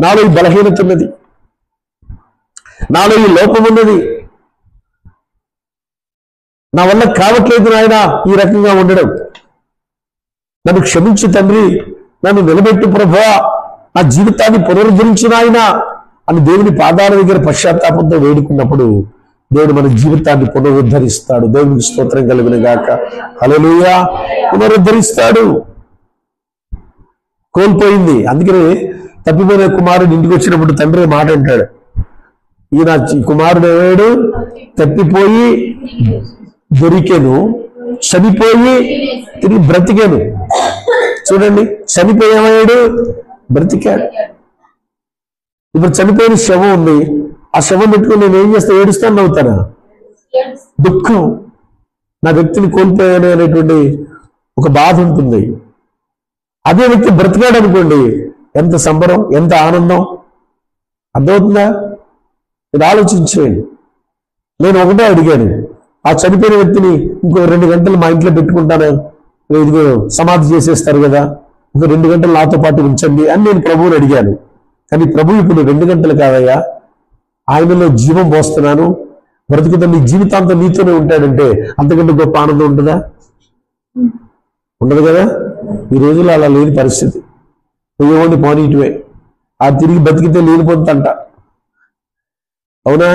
నాలో ఈ బలహీనత ఉన్నది, నాలో ఈ లోపం ఉన్నది, నా వల్ల కావట్లేదు నాయన ఈ రకంగా ఉండడం, నన్ను క్షమించు తండ్రి, నన్ను నిలబెట్టు ప్రభువా, నా జీవితాన్ని పునరుద్ధరించిన ఆయన అని దేవుని పాదాల దగ్గర పశ్చాత్తాపంతో వేడుకున్నప్పుడు దేవుడు మన జీవితాన్ని పునరుద్ధరిస్తాడు. దేవునికి స్తోత్రం కలుగును గాక. హల్లెలూయా. పునరుద్ధరిస్తాడు. కోల్పోయింది, అందుకనే తప్పిపోయిన కుమారుడు ఇంటికి వచ్చినప్పుడు తండ్రి మాట అంటాడు, ఈయన కుమారుడు ఏవాడు? తప్పిపోయి దొరికెను, చనిపోయి తిరిగి బ్రతికాను. చూడండి, చనిపోయేవాడు బ్రతికాడు. ఇప్పుడు చనిపోయిన శవం ఉంది, ఆ శవం పెట్టుకుని నేను ఏం చేస్తా? ఏడుస్తాను, నవ్వుతానా? దుఃఖం, నా వ్యక్తిని కోల్పోయాను అనేటువంటి ఒక బాధ ఉంటుంది. అదే వ్యక్తి బ్రతికాడు అనుకోండి, ఎంత సంబరం, ఎంత ఆనందం. అర్థమవుతుందా? మీరు ఆలోచించేయండి. నేను ఒకటే అడిగాను, ఆ చనిపోయిన వ్యక్తిని ఇంకో 2 గంటలు మా ఇంట్లో పెట్టుకుంటాను, ఇదిగో సమాధి చేసేస్తారు కదా, ఒక 2 గంటలు నాతో పాటు ఉంచండి అని నేను ప్రభువుని అడిగాను. కానీ ప్రభు ఇప్పుడు 2 గంటలు కాదయ్యా, ఆయనలో జీవం పోస్తున్నాను, బ్రతుకుతా, నీ జీవితాంతం నీతోనే ఉంటాడంటే అంతకంటే గొప్ప ఆనందం ఉంటుందా? ఉండదు కదా. ఈ రోజుల్లో అలా లేని పరిస్థితి. ఏమోండి పోనీటివే, ఆ తిరిగి బతికితే లేనిపోతుందంట. అవునా?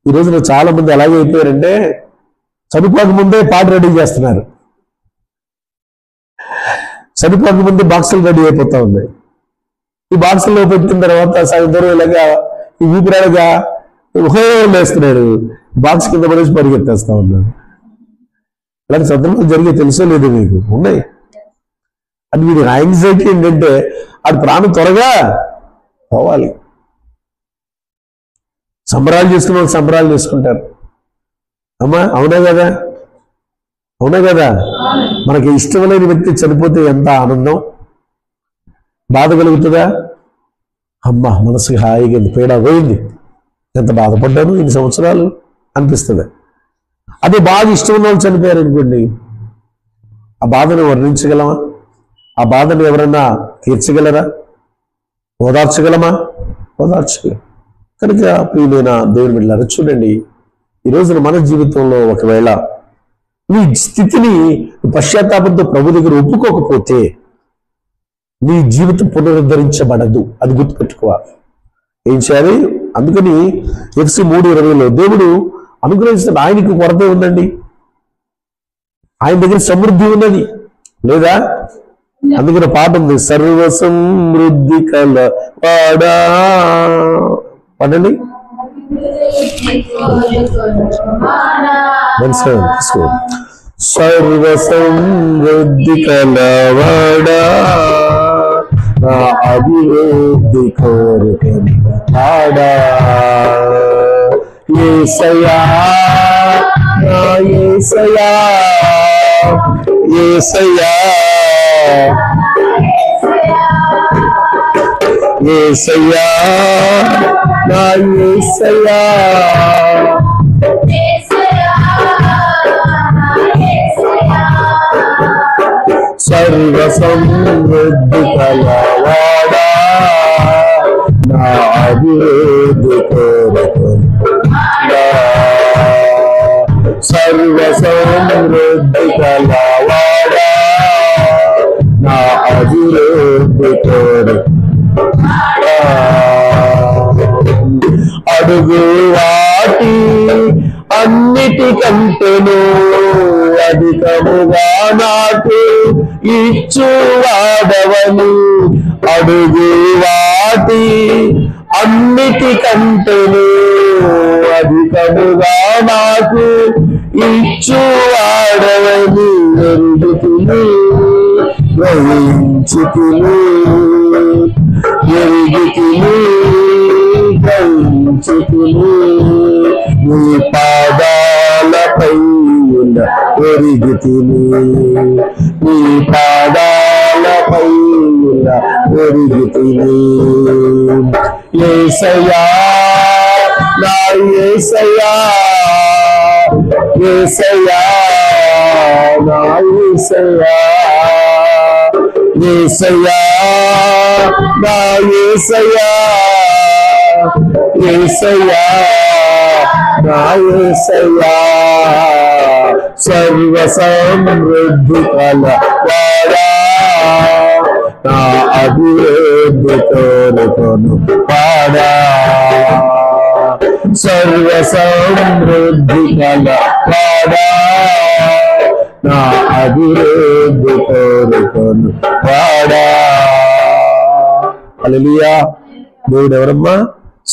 ఈ రోజున చాలా మంది అలాగే అయిపోయారంటే, చనిపోక ముందే పాట రెడీ చేస్తున్నారు, చనిపోక ముందే బాక్సులు రెడీ అయిపోతా ఉన్నాయి. ఈ బాక్సుల్లో పెట్టిన తర్వాత సాయంత్రం ఇలాగా ఈ ఊపిరాలుగా వేస్తున్నాడు, బాక్స్ కింద పడేసి పరిగెత్తేస్తా ఉన్నాడు. ఇలాంటి సందర్భాలు జరిగే తెలుసో లేదు మీకు? ఉన్నాయి. అది వీడి యాంగ్జైటీ ఏంటంటే అది ప్రాణం త్వరగా పోవాలి. సంబరాలు చేసుకున్న వాళ్ళు సంబరాలు చేసుకుంటారు అమ్మా, అవునా కదా? అవునా కదా? మనకి ఇష్టమైన వ్యక్తి చనిపోతే ఎంత ఆనందం, బాధ కలుగుతుందా? అమ్మా మనసుకి హాయిగా పీడ పోయింది, ఎంత బాధపడ్డాను ఇన్ని సంవత్సరాలు అనిపిస్తుంది. అదే బాధ ఇష్టం ఉన్న వాళ్ళు చనిపోయారు అనుకోండి, ఆ బాధను వర్ణించగలమా? ఆ బాధను ఎవరన్నా తీర్చగలరా? ఓదార్చగలమా? ఓదార్చగలం. కనుక ప్రియమైన దేవుని బిడ్డలారా, చూడండి, ఈ రోజున మన జీవితంలో ఒకవేళ నీ స్థితిని పశ్చాత్తాపంతో ప్రభు దగ్గర ఒప్పుకోకపోతే నీ జీవితం పునరుద్ధరించబడదు. అది గుర్తుపెట్టుకోవాలి. ఏం చేయాలి? అందుకని ఎఫ్సి 3:20 దేవుడు అనుగ్రహిస్తాడు. ఆయనకి కొరత ఉందండి, ఆయన దగ్గర సమృద్ధి ఉన్నది లేదా? అందుకని పాట ఉంది, సర్వ సమృద్ధి కల వాడా. పడండి, సర్వ సమృద్ధి కలవాడా నా అభివృద్ధి కోరుకొని పాడా యేసయ్యా నా యేసయ్యా యేసయ్యా యేసయ్యా నా యేసయ్యా సర్వ సమృద్ధి కలవాడా నా అభివృద్ధి కోరుకొని సర్వ సమృద్ధి కలవాడా నా అభివృద్ధి కోరుకొని అడుగు వాటి అన్నిటికంటేను అధికముగా నాకు ఇచ్చువాడవను అడుగు వాటి అన్నిటికంటేను అధికముగా నాకు ఇచ్చువాడవని ఎరుగుతులు గ్రహించుతులు ఎరుగుతులు గ్రహించుతులు నీ పాదాలపై ఒరిగితిని నీ పాదాలపై ఒరిగితిని యేసయ్యా నా యేసయ్యా యేసయ్యా నా యేసయ్యా యేసయ్యా నా యేసయ్యా యేసయ్యా నా యేసయ్యా సర్వ సమృద్ధి కలవాడా నా అభివృద్ధి కోరుకొను పాడా సర్వ సమృద్ధి కలవాడా నా అభివృద్ధి కోరుకొను పాడా హల్లెలూయా దేవుడు ఎవరమ్మా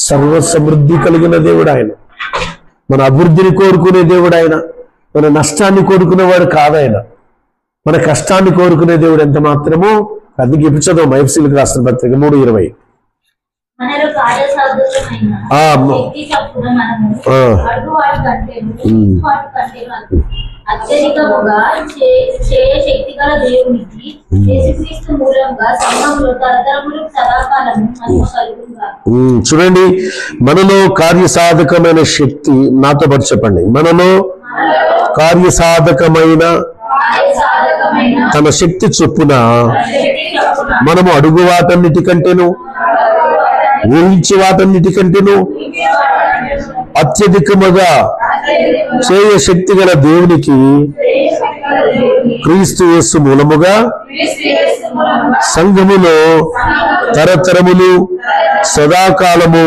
సర్వ సమృద్ధి కలిగిన దేవుడు ఆయన మన అభివృద్ధిని కోరుకునే దేవుడు ఆయన మన నష్టాన్ని కోరుకునేవాడు కాదాయన మన కష్టాన్ని కోరుకునే దేవుడు ఎంత మాత్రమో అందుకే ఇప్పుడు చదువు ఎఫెసీయులకు రాసిన పత్రిక 3:20 అత్యధికముగా శక్తిగల దేవునికి యేసుక్రీస్తు మూలంగా సంఘంలో తరతరములు సదాకాలము మహిమ కలుగునుగాక. చూడండి మనలో కార్యసాధకమైన శక్తి నాతో పాటు చెప్పండి మనలో కార్యసాధకమైన తన శక్తి చొప్పున మనము అడుగు వాటన్నిటికంటేను ఊహించే వాటన్నిటికంటేను అత్యధికముగా చేయ శక్తి గల దేవునికి క్రీస్తు యేసు మూలముగా సంఘములో తరతరములు సదాకాలము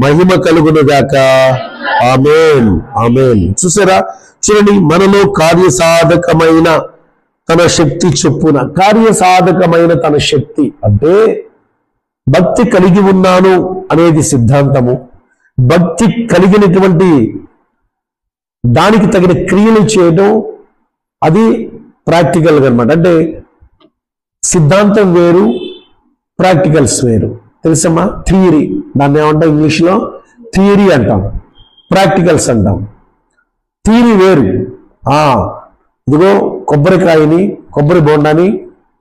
మహిమ కలుగునుగాక ఆమేన్ ఆమేన్. చూసారా చూడండి మనలో కార్యసాధకమైన తన శక్తి చొప్పున కార్యసాధకమైన తన శక్తి అంటే భక్తి కలిగి ఉన్నాను అనేది సిద్ధాంతము భక్తి కలిగినటువంటి దానికి తగిన క్రియలు చేయడం అది ప్రాక్టికల్గా అనమాట అంటే సిద్ధాంతం వేరు ప్రాక్టికల్స్ వేరు తెలుసమ్మా థియరీ దాన్ని ఏమంటాం ఇంగ్లీష్లో థియరీ అంటాం ప్రాక్టికల్స్ అంటాం థియరీ వేరు ఇదిగో కొబ్బరికాయని కొబ్బరి బోండాని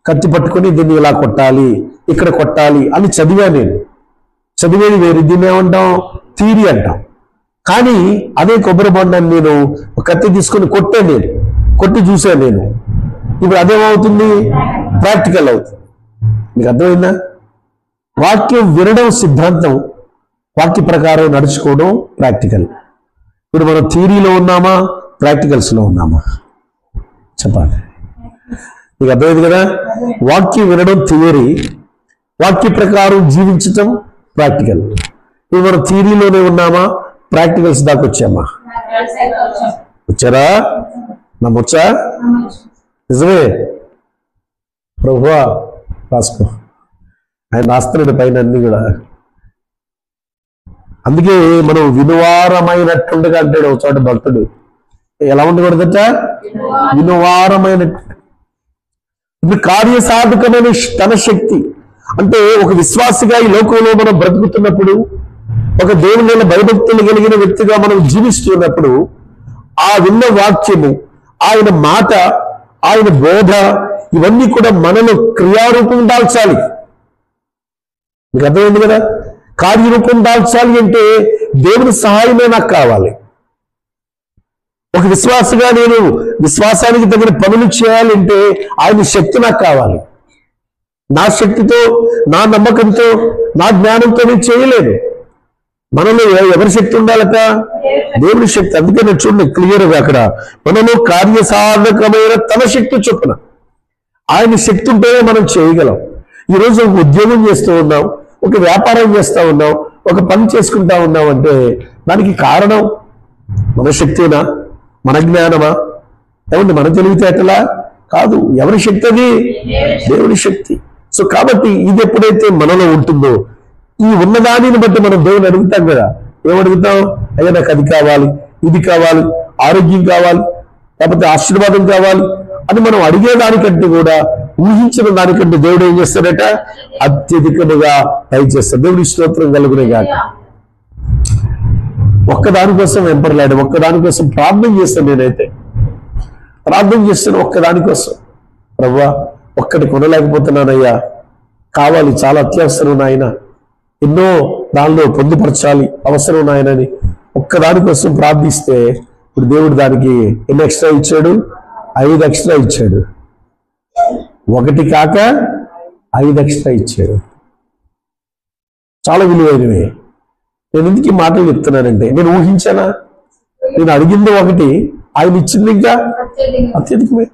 కత్తి పట్టుకొని దీన్ని ఇలా కొట్టాలి ఇక్కడ కొట్టాలి అని చదివేది వేరు దీన్ని ఏమంటాం థియరీ అంటాం కానీ అదే కొబ్బరి బొండాన్ని నేను కత్తి తీసుకొని కొట్టి చూసాను నేను ఇప్పుడు అదేమవుతుంది ప్రాక్టికల్ అవుతుంది మీకు అర్థమైందా వాక్యం వినడం సిద్ధాంతం వాక్య ప్రకారం నడుచుకోవడం ప్రాక్టికల్ ఇప్పుడు మనం థియరీలో ఉన్నామా ప్రాక్టికల్స్లో ఉన్నామా చెప్పాలి మీకు అర్థమైంది కదా వాక్యం వినడం థియరీ వాక్య ప్రకారం జీవించటం ప్రాక్టికల్ ఇప్పుడు మనం థియరీలోనే ఉన్నామా ప్రాక్టికల్స్ దాకా వచ్చామా వచ్చారా నమ్మొచ్చా నిజమే ప్రభువా రాసుకో ఆయన రాస్తున్నాడు పైన అన్ని కూడా అందుకే మనం వినువారమైనట్టుండగా అంటాడు ఒక చోట భక్తుడు ఎలా ఉండకూడదట? వినువారమైన. ఇప్పుడు కార్యసాధకమైన తన శక్తి అంటే ఒక విశ్వాసిగా ఈ లోకంలో మనం బ్రతుకుతున్నప్పుడు, ఒక దేవుని భయభక్తులు కలిగిన వ్యక్తిగా మనం జీవిస్తున్నప్పుడు, ఆ విన్న వాక్యము, ఆయన మాట, ఆయన బోధ, ఇవన్నీ కూడా మనలో క్రియారూపం దాల్చాలి. మీకు అర్థమైంది కదా? కార్యరూపం దాల్చాలి అంటే దేవుని సహాయమే నాకు కావాలి. ఒక విశ్వాసగా నేను విశ్వాసానికి తగిన పనులు చేయాలంటే ఆయన శక్తి నాకు కావాలి. నా శక్తితో, నా నమ్మకంతో, నా జ్ఞానంతో నేను చేయలేదు. మనలో ఎవరి శక్తి ఉండాలట? దేవుని శక్తి. అందుకే నేను చూడండి క్లియర్గా అక్కడ, మనలో కార్యసాధకమైన తన శక్తి చొప్పున, ఆయన శక్తి ఉంటేనే మనం చేయగలం. ఈరోజు ఒక ఉద్యోగం చేస్తూ ఉన్నాం, ఒక వ్యాపారం చేస్తూ ఉన్నాం, ఒక పని చేసుకుంటా ఉన్నాం అంటే దానికి కారణం మన శక్తినా, మన జ్ఞానమా, ఏమంటే మన తెలివితేటలా? కాదు. ఎవరి శక్తి అది? దేవుని శక్తి. సో కాబట్టి ఇది ఎప్పుడైతే మనలో ఉంటుందో, ఈ ఉన్నదానిని బట్టి మనం దేవుని అడుగుతాం కదా. ఏమడుగుతాం? అయ్యా నాకు అది కావాలి, ఇది కావాలి, ఆరోగ్యం కావాలి, లేకపోతే ఆశీర్వాదం కావాలి అని మనం అడిగేదానికంటే కూడా, ఊహించిన దానికంటే దేవుడు ఏం చేస్తాడట? అత్యధికముగా దయచేస్తాడు. దేవుడి స్తోత్రం కలుగునే కాక. ఒక్కదానికోసం వెంపర్లాడు, ఒక్కదానికోసం ప్రార్థన చేస్తాను. నేనైతే ప్రార్థన చేస్తాను ఒక్కదానికోసం. ప్రభువా ఒక్కటి కొనలేకపోతున్నానయ్యా, కావాలి, చాలా అత్యవసరం నాయన, ఎన్నో దానిలో పొందుపరచాలి, అవసరం నాయనని ఒక్కదానికోసం ప్రార్థిస్తే, ఇప్పుడు దేవుడు దానికి ఎన్ని ఎక్స్ట్రా ఇచ్చాడు? 5 ఎక్స్ట్రా ఇచ్చాడు. 1 కాక 5 ఎక్స్ట్రా ఇచ్చాడు. చాలా విలువైనవి. నేను ఎందుకు ఈ మాటలు చెప్తున్నానంటే, నేను ఊహించానా? నేను అడిగింది ఒకటి, ఆయన ఇచ్చింది ఇంకా అత్యధికమే.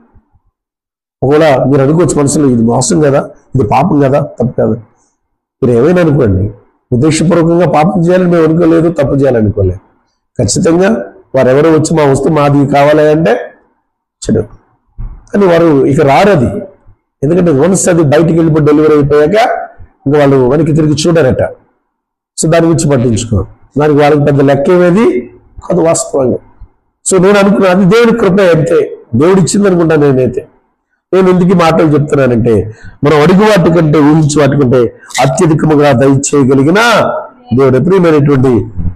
ఒకవేళ మీరు అనుకోవచ్చు మనసులో, ఇది మోసం కదా, ఇది పాపం కదా, తప్పు కదా. మీరు ఏమైనా అనుకోండి, ఉద్దేశపూర్వకంగా పాపం చేయాలని మేము అనుకోలేదు, తప్పు చేయాలనుకోలేదు. ఖచ్చితంగా వారెవరో వచ్చి మా వస్తువు మాది కావాలి అంటే చెడు, కానీ వారు ఇక రారది. ఎందుకంటే వన్స్ అది బయటికి వెళ్ళిపోయి డెలివరీ అయిపోయాక ఇంకా వాళ్ళు వెనక్కి తిరిగి చూడరట. సో దాని గురించి పట్టించుకోరు. దానికి వాళ్ళకి పెద్ద లెక్క ఏమేది కాదు వాస్తవంగా. సో నేను అనుకున్నాను అది దేవుడి కృప, అంతే, దేవుడు ఇచ్చింది అనుకుంటాను నేనైతే. నేను ఎందుకు మాటలు చెప్తున్నానంటే, మనం అడుగు వాటి కంటే, ఊహించి వాటి కంటే అత్యధికముగా దయచేయగలిగిన దేవుడు. ప్రియమైనటువంటి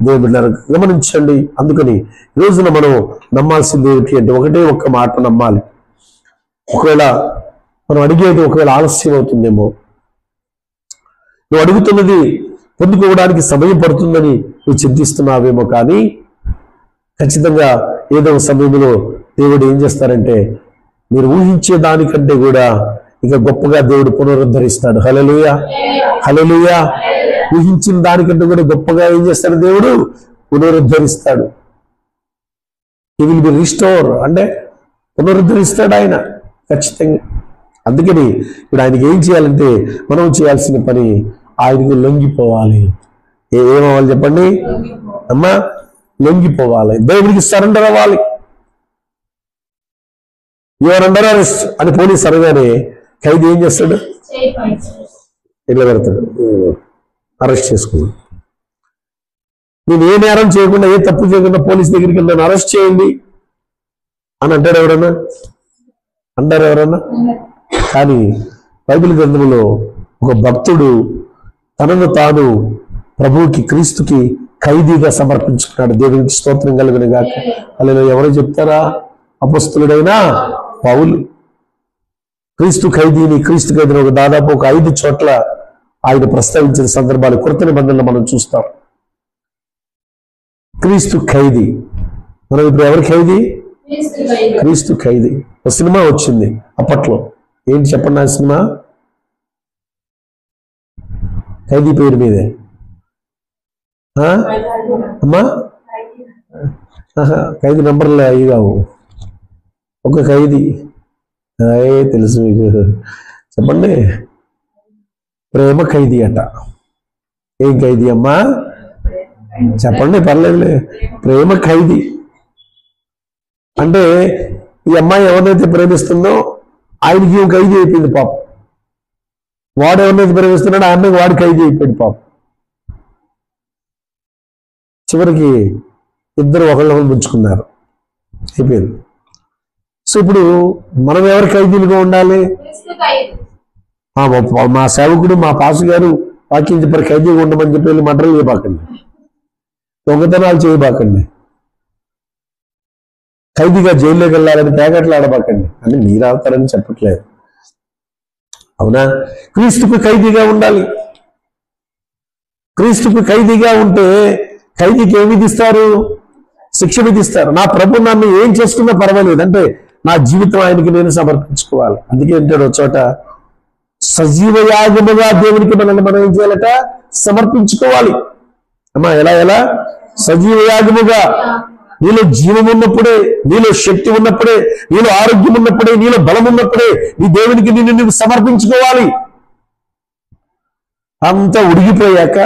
దేవుడు గమనించండి. అందుకని ఈ రోజున మనం నమ్మాల్సింది ఏమిటి అంటే, ఒకటే ఒక్క మాట నమ్మాలి. ఒకవేళ మనం అడిగేది ఒకవేళ ఆలస్యం అవుతుందేమో, నువ్వు అడుగుతున్నది పొందుకోవడానికి సమయం పడుతుందని నువ్వు చింతిస్తున్నావేమో, కానీ ఖచ్చితంగా ఏదో సమయంలో దేవుడు ఏం చేస్తారంటే, మీరు ఊహించే దానికంటే కూడా ఇంకా గొప్పగా దేవుడు పునరుద్ధరిస్తాడు. హల్లెలూయా, హల్లెలూయా. ఊహించిన దానికంటే కూడా గొప్పగా ఏం చేస్తాడు? దేవుడు పునరుద్ధరిస్తాడు. హి విల్ బి రిస్టోర్, అంటే పునరుద్ధరిస్తాడు ఆయన ఖచ్చితంగా. అందుకని ఇప్పుడు ఆయనకి ఏం చేయాలంటే, మనం చేయాల్సిన పని ఆయనకు లొంగిపోవాలి. ఏమవ్వాలి చెప్పండి అమ్మా? లొంగిపోవాలి, దేవుడికి సరెండర్ అవ్వాలి. యువర్ అండర్ అరెస్ట్ అని పోలీస్ అనగానే ఖైదీ ఏం చేస్తాడు? ఇట్లా పెడతాడు, అరెస్ట్ చేసుకున్నాడు. నేను ఏ నేరం చేయకుండా, ఏ తప్పు చేయకుండా పోలీస్ దగ్గరికి వెళ్ళి నన్ను అరెస్ట్ చేయండి అని అంటాడు ఎవరన్నా? అంటారు ఎవరన్నా? కానీ బైబిల్ గ్రంథంలో ఒక భక్తుడు తనను తాను ప్రభువుకి, క్రీస్తుకి ఖైదీగా సమర్పించుకున్నాడు. దేవునికి స్తోత్రం కలుగును గాక. అలా ఎవరో చెప్తారా? అపొస్తలుడైన పౌలు క్రీస్తు ఖైదీని ఒక దాదాపు ఒక 5 చోట్ల ఆయన ప్రస్తావించిన సందర్భాలు కొత్త నిబంధనలు మనం చూస్తాం. క్రీస్తు ఖైదీ. మనం ఇప్పుడు ఎవరి ఖైదీ? క్రీస్తు ఖైదీ. ఒక సినిమా వచ్చింది అప్పట్లో, ఏంటి చెప్పండి ఆ సినిమా? ఖైదీ పేరు మీదే అమ్మా? ఖైదీ నంబర్లే అవి కావు, ఒక ఖైదీ. తెలుసు మీకు, చెప్పండి. ప్రేమ ఖైదీ అట. ఏం ఖైదీ అమ్మా? చెప్పండి, పర్లేదులే. ప్రేమ ఖైదీ అంటే ఈ అమ్మాయి ఎవరినైతే ప్రేమిస్తుందో ఆయనకి ఖైదీ అయిపోయింది పాపం. వాడు ఎవరినైతే ప్రేమిస్తున్నాడో ఆ అమ్మాయికి వాడు ఖైదీ అయిపోయింది పాపం. చివరికి ఇద్దరు ఒకళ్ళొకళ్ళు ముంచుకున్నారు. అయిపోయింది. సో ఇప్పుడు మనం ఎవరి ఖైదీలుగా ఉండాలి? క్రీస్తు ఖైదు. మా సేవకుడు మా పాసు గారు వాక్యం చెప్పారు ఖైదీగా ఉండమని చెప్పి వెళ్ళి మటలు చేయబాకండి, దొంగతనాలు చేయబాకండి, ఖైదీగా జైల్లోకి వెళ్ళాలని పేగట్లు ఆడబాకండి అని మీరు ఆడతారని చెప్పట్లేదు. అవునా? క్రీస్తుకు ఖైదీగా ఉండాలి. క్రీస్తుకు ఖైదీగా ఉంటే ఖైదీకి ఏమి విధిస్తారు? శిక్ష విధిస్తారు. నా ప్రభు నన్ను ఏం చేసుకున్నా పర్వాలేదు అంటే నా జీవితం ఆయనకి నేను సమర్పించుకోవాలి. అందుకే అంటాడు చోట, సజీవ యాగముగా దేవునికి మనల్ని మనం ఏం చేయాలట? సమర్పించుకోవాలి. అమ్మా ఎలా సజీవ యాగముగా. నీలో జీవం ఉన్నప్పుడే, నీలో శక్తి ఉన్నప్పుడే, నీలో ఆరోగ్యం ఉన్నప్పుడే, నీలో బలం ఉన్నప్పుడే నీ దేవునికి నువ్వు సమర్పించుకోవాలి. అంతా ఉడిగిపోయాక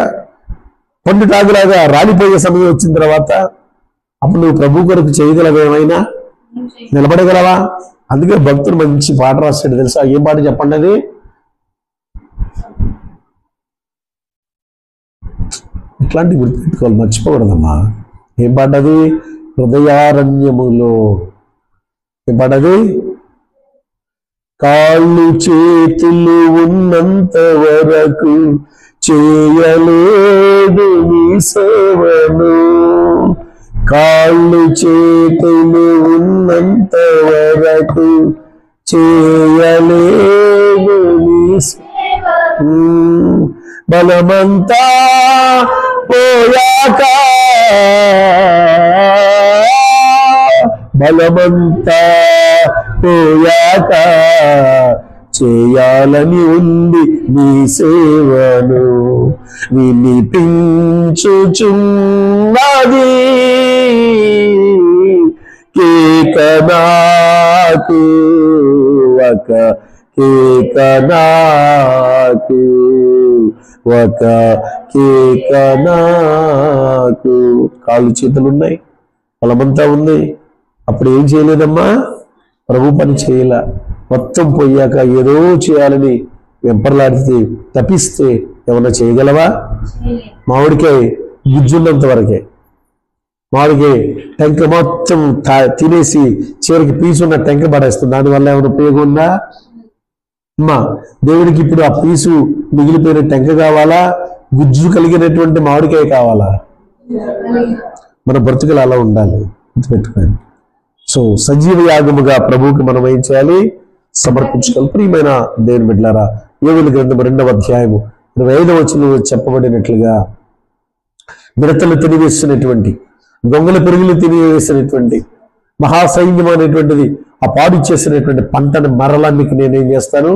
పండుటాగులాగా రాలిపోయే సమయం వచ్చిన తర్వాత అప్పుడు నువ్వు ప్రభు కొరకు చేయగలవు, ఏమైనా నిలబడగలవా? అందుకే భక్తుడు మంచి పాట రాస్తాడు తెలుసా? ఏం పాట చెప్పండి అది? ఇట్లాంటివి గుర్తుపెట్టుకోవాలి, మర్చిపోకూడదమ్మా. ఏం పాట అది? హృదయారణ్యములో. ఏం పాట అది? కాళ్ళు చేతులు ఉన్నంత వరకు చేయలేదు నీ సేవను, కాళ్ళు చేతులు ఉన్నంత వరకు చేయలేదు నీ బలమంతా పోయాక, బలమంతా పోయాక చేయాలని ఉంది నీ సేవను, వినిపించుచున్నది కేక నాకు, ఒక కేక నాకు, ఒక కేక నాకు. కాళ్ళు చేతులు ఉన్నాయి, బలమంతా ఉంది, అప్పుడు ఏం చేయలేదమ్మా? ప్రభు పని చేయలే. మొత్తం పోయాక ఏదో చేయాలని వెంపర్లాడితే తప్పిస్తే ఏమన్నా చేయగలవా? మామిడికాయ గుజ్జున్నంత వరకే, మామిడికాయ టెంక మొత్తం తినేసి చివరికి పీసున్న టెంక పడేస్తుంది, దానివల్ల ఏమైనా ఉపయోగం ఉందా? అమ్మా, దేవుడికి ఇప్పుడు ఆ పీసు మిగిలిపోయిన టెంక కావాలా, గుజ్జు కలిగినటువంటి మామిడికాయ కావాలా? మన బ్రతుకులు అలా ఉండాలి, గుర్తుపెట్టుకోండి. సో సజీవ యాగముగా ప్రభువుకి మనం ఏం చేయాలి? సమర్పించుకోవాలి. ప్రియమైన దేవుని బిడ్డలారా, యోవేలు గ్రంథం 2వ అధ్యాయము 25వ వచనంలో చెప్పబడినట్లుగా మిడతలు తినివేస్తున్నటువంటి, గొంగళి పురుగులు తినివేసినటువంటి మహాసైన్యం అనేటువంటిది ఆ పాడు చేసినటువంటి పంటను మరలా మీకు నేనేం చేస్తాను?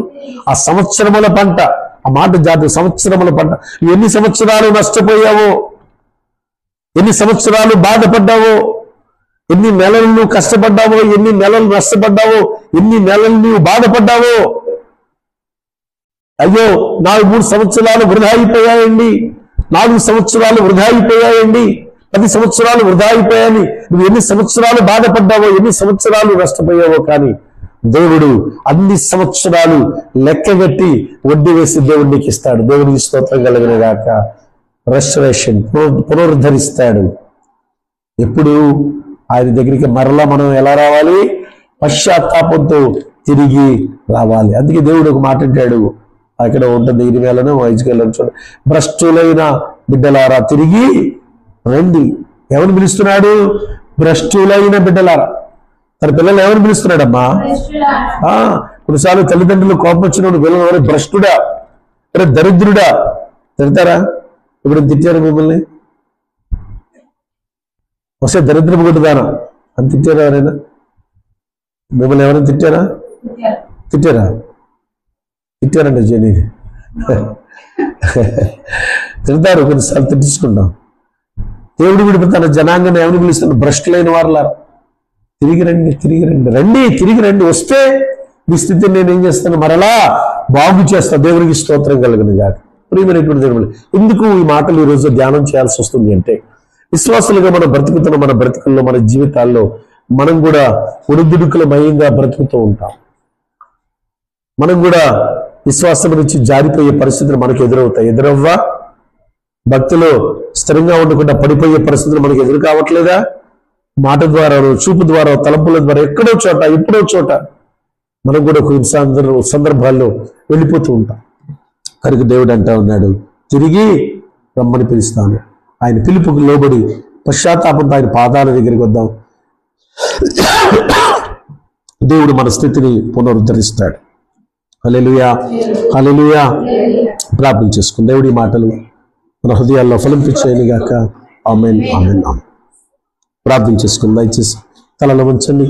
ఆ సంవత్సరముల పంట, ఆ మాట జాతి సంవత్సరముల పంట. ఎన్ని సంవత్సరాలు నష్టపోయావో, ఎన్ని సంవత్సరాలు బాధపడ్డావో, ఎన్ని నెలలు నువ్వు కష్టపడ్డావో, ఎన్ని నెలలు నష్టపడ్డావో, ఎన్ని నెలలు నువ్వు బాధపడ్డావో. అయ్యో 3 సంవత్సరాలు వృధా అయిపోయాయండి, 4 సంవత్సరాలు వృధా అయిపోయాయండి, 10 సంవత్సరాలు వృధా అయిపోయాయని నువ్వు ఎన్ని సంవత్సరాలు బాధపడ్డావో, ఎన్ని సంవత్సరాలు నష్టపోయావో, కానీ దేవుడు అన్ని సంవత్సరాలు లెక్కగట్టి వడ్డీ వేసి దేవుడికి ఇస్తాడు. దేవుడికి స్తోత్రం కలిగిన గాక. రెస్టరేషన్, పునరుద్ధరిస్తాడు. ఎప్పుడు ఆయన దగ్గరికి మరలా మనం ఎలా రావాలి? పశ్చాత్తాపంతో తిరిగి రావాలి. అందుకే దేవుడు ఒక మాట అంటాడు, అక్కడ ఉంటుంది 20 చూడండి, భ్రష్టులైన బిడ్డలారా తిరిగి రండి. ఎవరిని పిలుస్తున్నాడు? భ్రష్టులైన బిడ్డలారా. తన పిల్లలు ఎవరిని పిలుస్తున్నాడమ్మా? కొన్నిసార్లు తల్లిదండ్రులు కోపం వచ్చినప్పుడు పిల్లలు ఎవరు? భ్రష్టుడా, అరే దరిద్రుడా. తిడతారా? ఇప్పుడు తిట్టారు మిమ్మల్ని? వస్తే దరిద్రపు కొట్టుదానా అని తిట్టారా? ఎవరైనా మిమ్మల్ని ఎవరైనా తిట్టారా? తిట్టారండి జని. తిడతారు, కొన్నిసార్లు తిట్టించుకుంటాం. దేవుడు విడిపి తన జనాంగాన్ని ఎవరిని పిలుస్తున్న? భ్రష్టులైన వారులారా తిరిగి రండి. వస్తే మీ స్థితిని నేనేం చేస్తాను? మరలా బాగు చేస్తా. దేవునికి స్తోత్రం కలుగును గాక. ప్రియమైనటువంటి దేవుడు, ఎందుకు ఈ మాటలు ఈరోజు ధ్యానం చేయాల్సి వస్తుంది అంటే, విశ్వాసులుగా మనం బ్రతుకుతున్న మన బ్రతుకుల్లో, మన జీవితాల్లో మనం కూడా ఒడిదుడుకుల మయంగా బ్రతుకుతూ ఉంటాం. మనం కూడా విశ్వాసం నుంచి జారిపోయే పరిస్థితులు మనకు ఎదురవుతాయి. ఎదురవ్వా? భక్తిలో స్థిరంగా ఉండకుండా పడిపోయే పరిస్థితులు మనకు ఎదురు కావట్లేదా? మాట ద్వారా, చూపు ద్వారా, తలంపుల ద్వారా ఎక్కడో చోట ఎప్పుడో చోట మనం కూడా కొన్ని సందర్భాల్లో వెళ్ళిపోతూ ఉంటాం. కనుక దేవుడు అంటా ఉన్నాడు, తిరిగి రమ్మని పిలుస్తాను. ఆయన పిలుపుకు లోబడి పశ్చాత్తాపంతో ఆయన పాదాల దగ్గరికి వద్దాం. దేవుడు మన స్థితిని పునరుద్ధరిస్తాడు. హల్లెలూయా, హల్లెలూయా. ప్రార్థన చేసుకుని దేవుడి మాటలు మన హృదయాల్లో ఫలింపించేయను గాక. ఆమేన్, ఆమేన్, ఆమేన్. ప్రార్థన చేసుకుని దయచేసి తలలో ఉంచండి.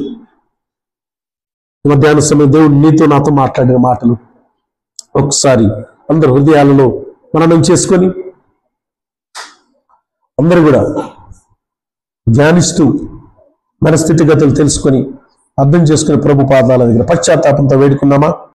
ఈ మధ్యాహ్న సమయం దేవుడు నీతో నాతో మాట్లాడిన మాటలు ఒకసారి అందరి హృదయాలలో మననం చేసుకొని అందరూ కూడా ధ్యానిస్తూ మన స్థితిగతులు తెలుసుకొని అర్థం చేసుకుని ప్రభు పాదాల దగ్గర పశ్చాత్తాపంతో వేడుకున్నామా?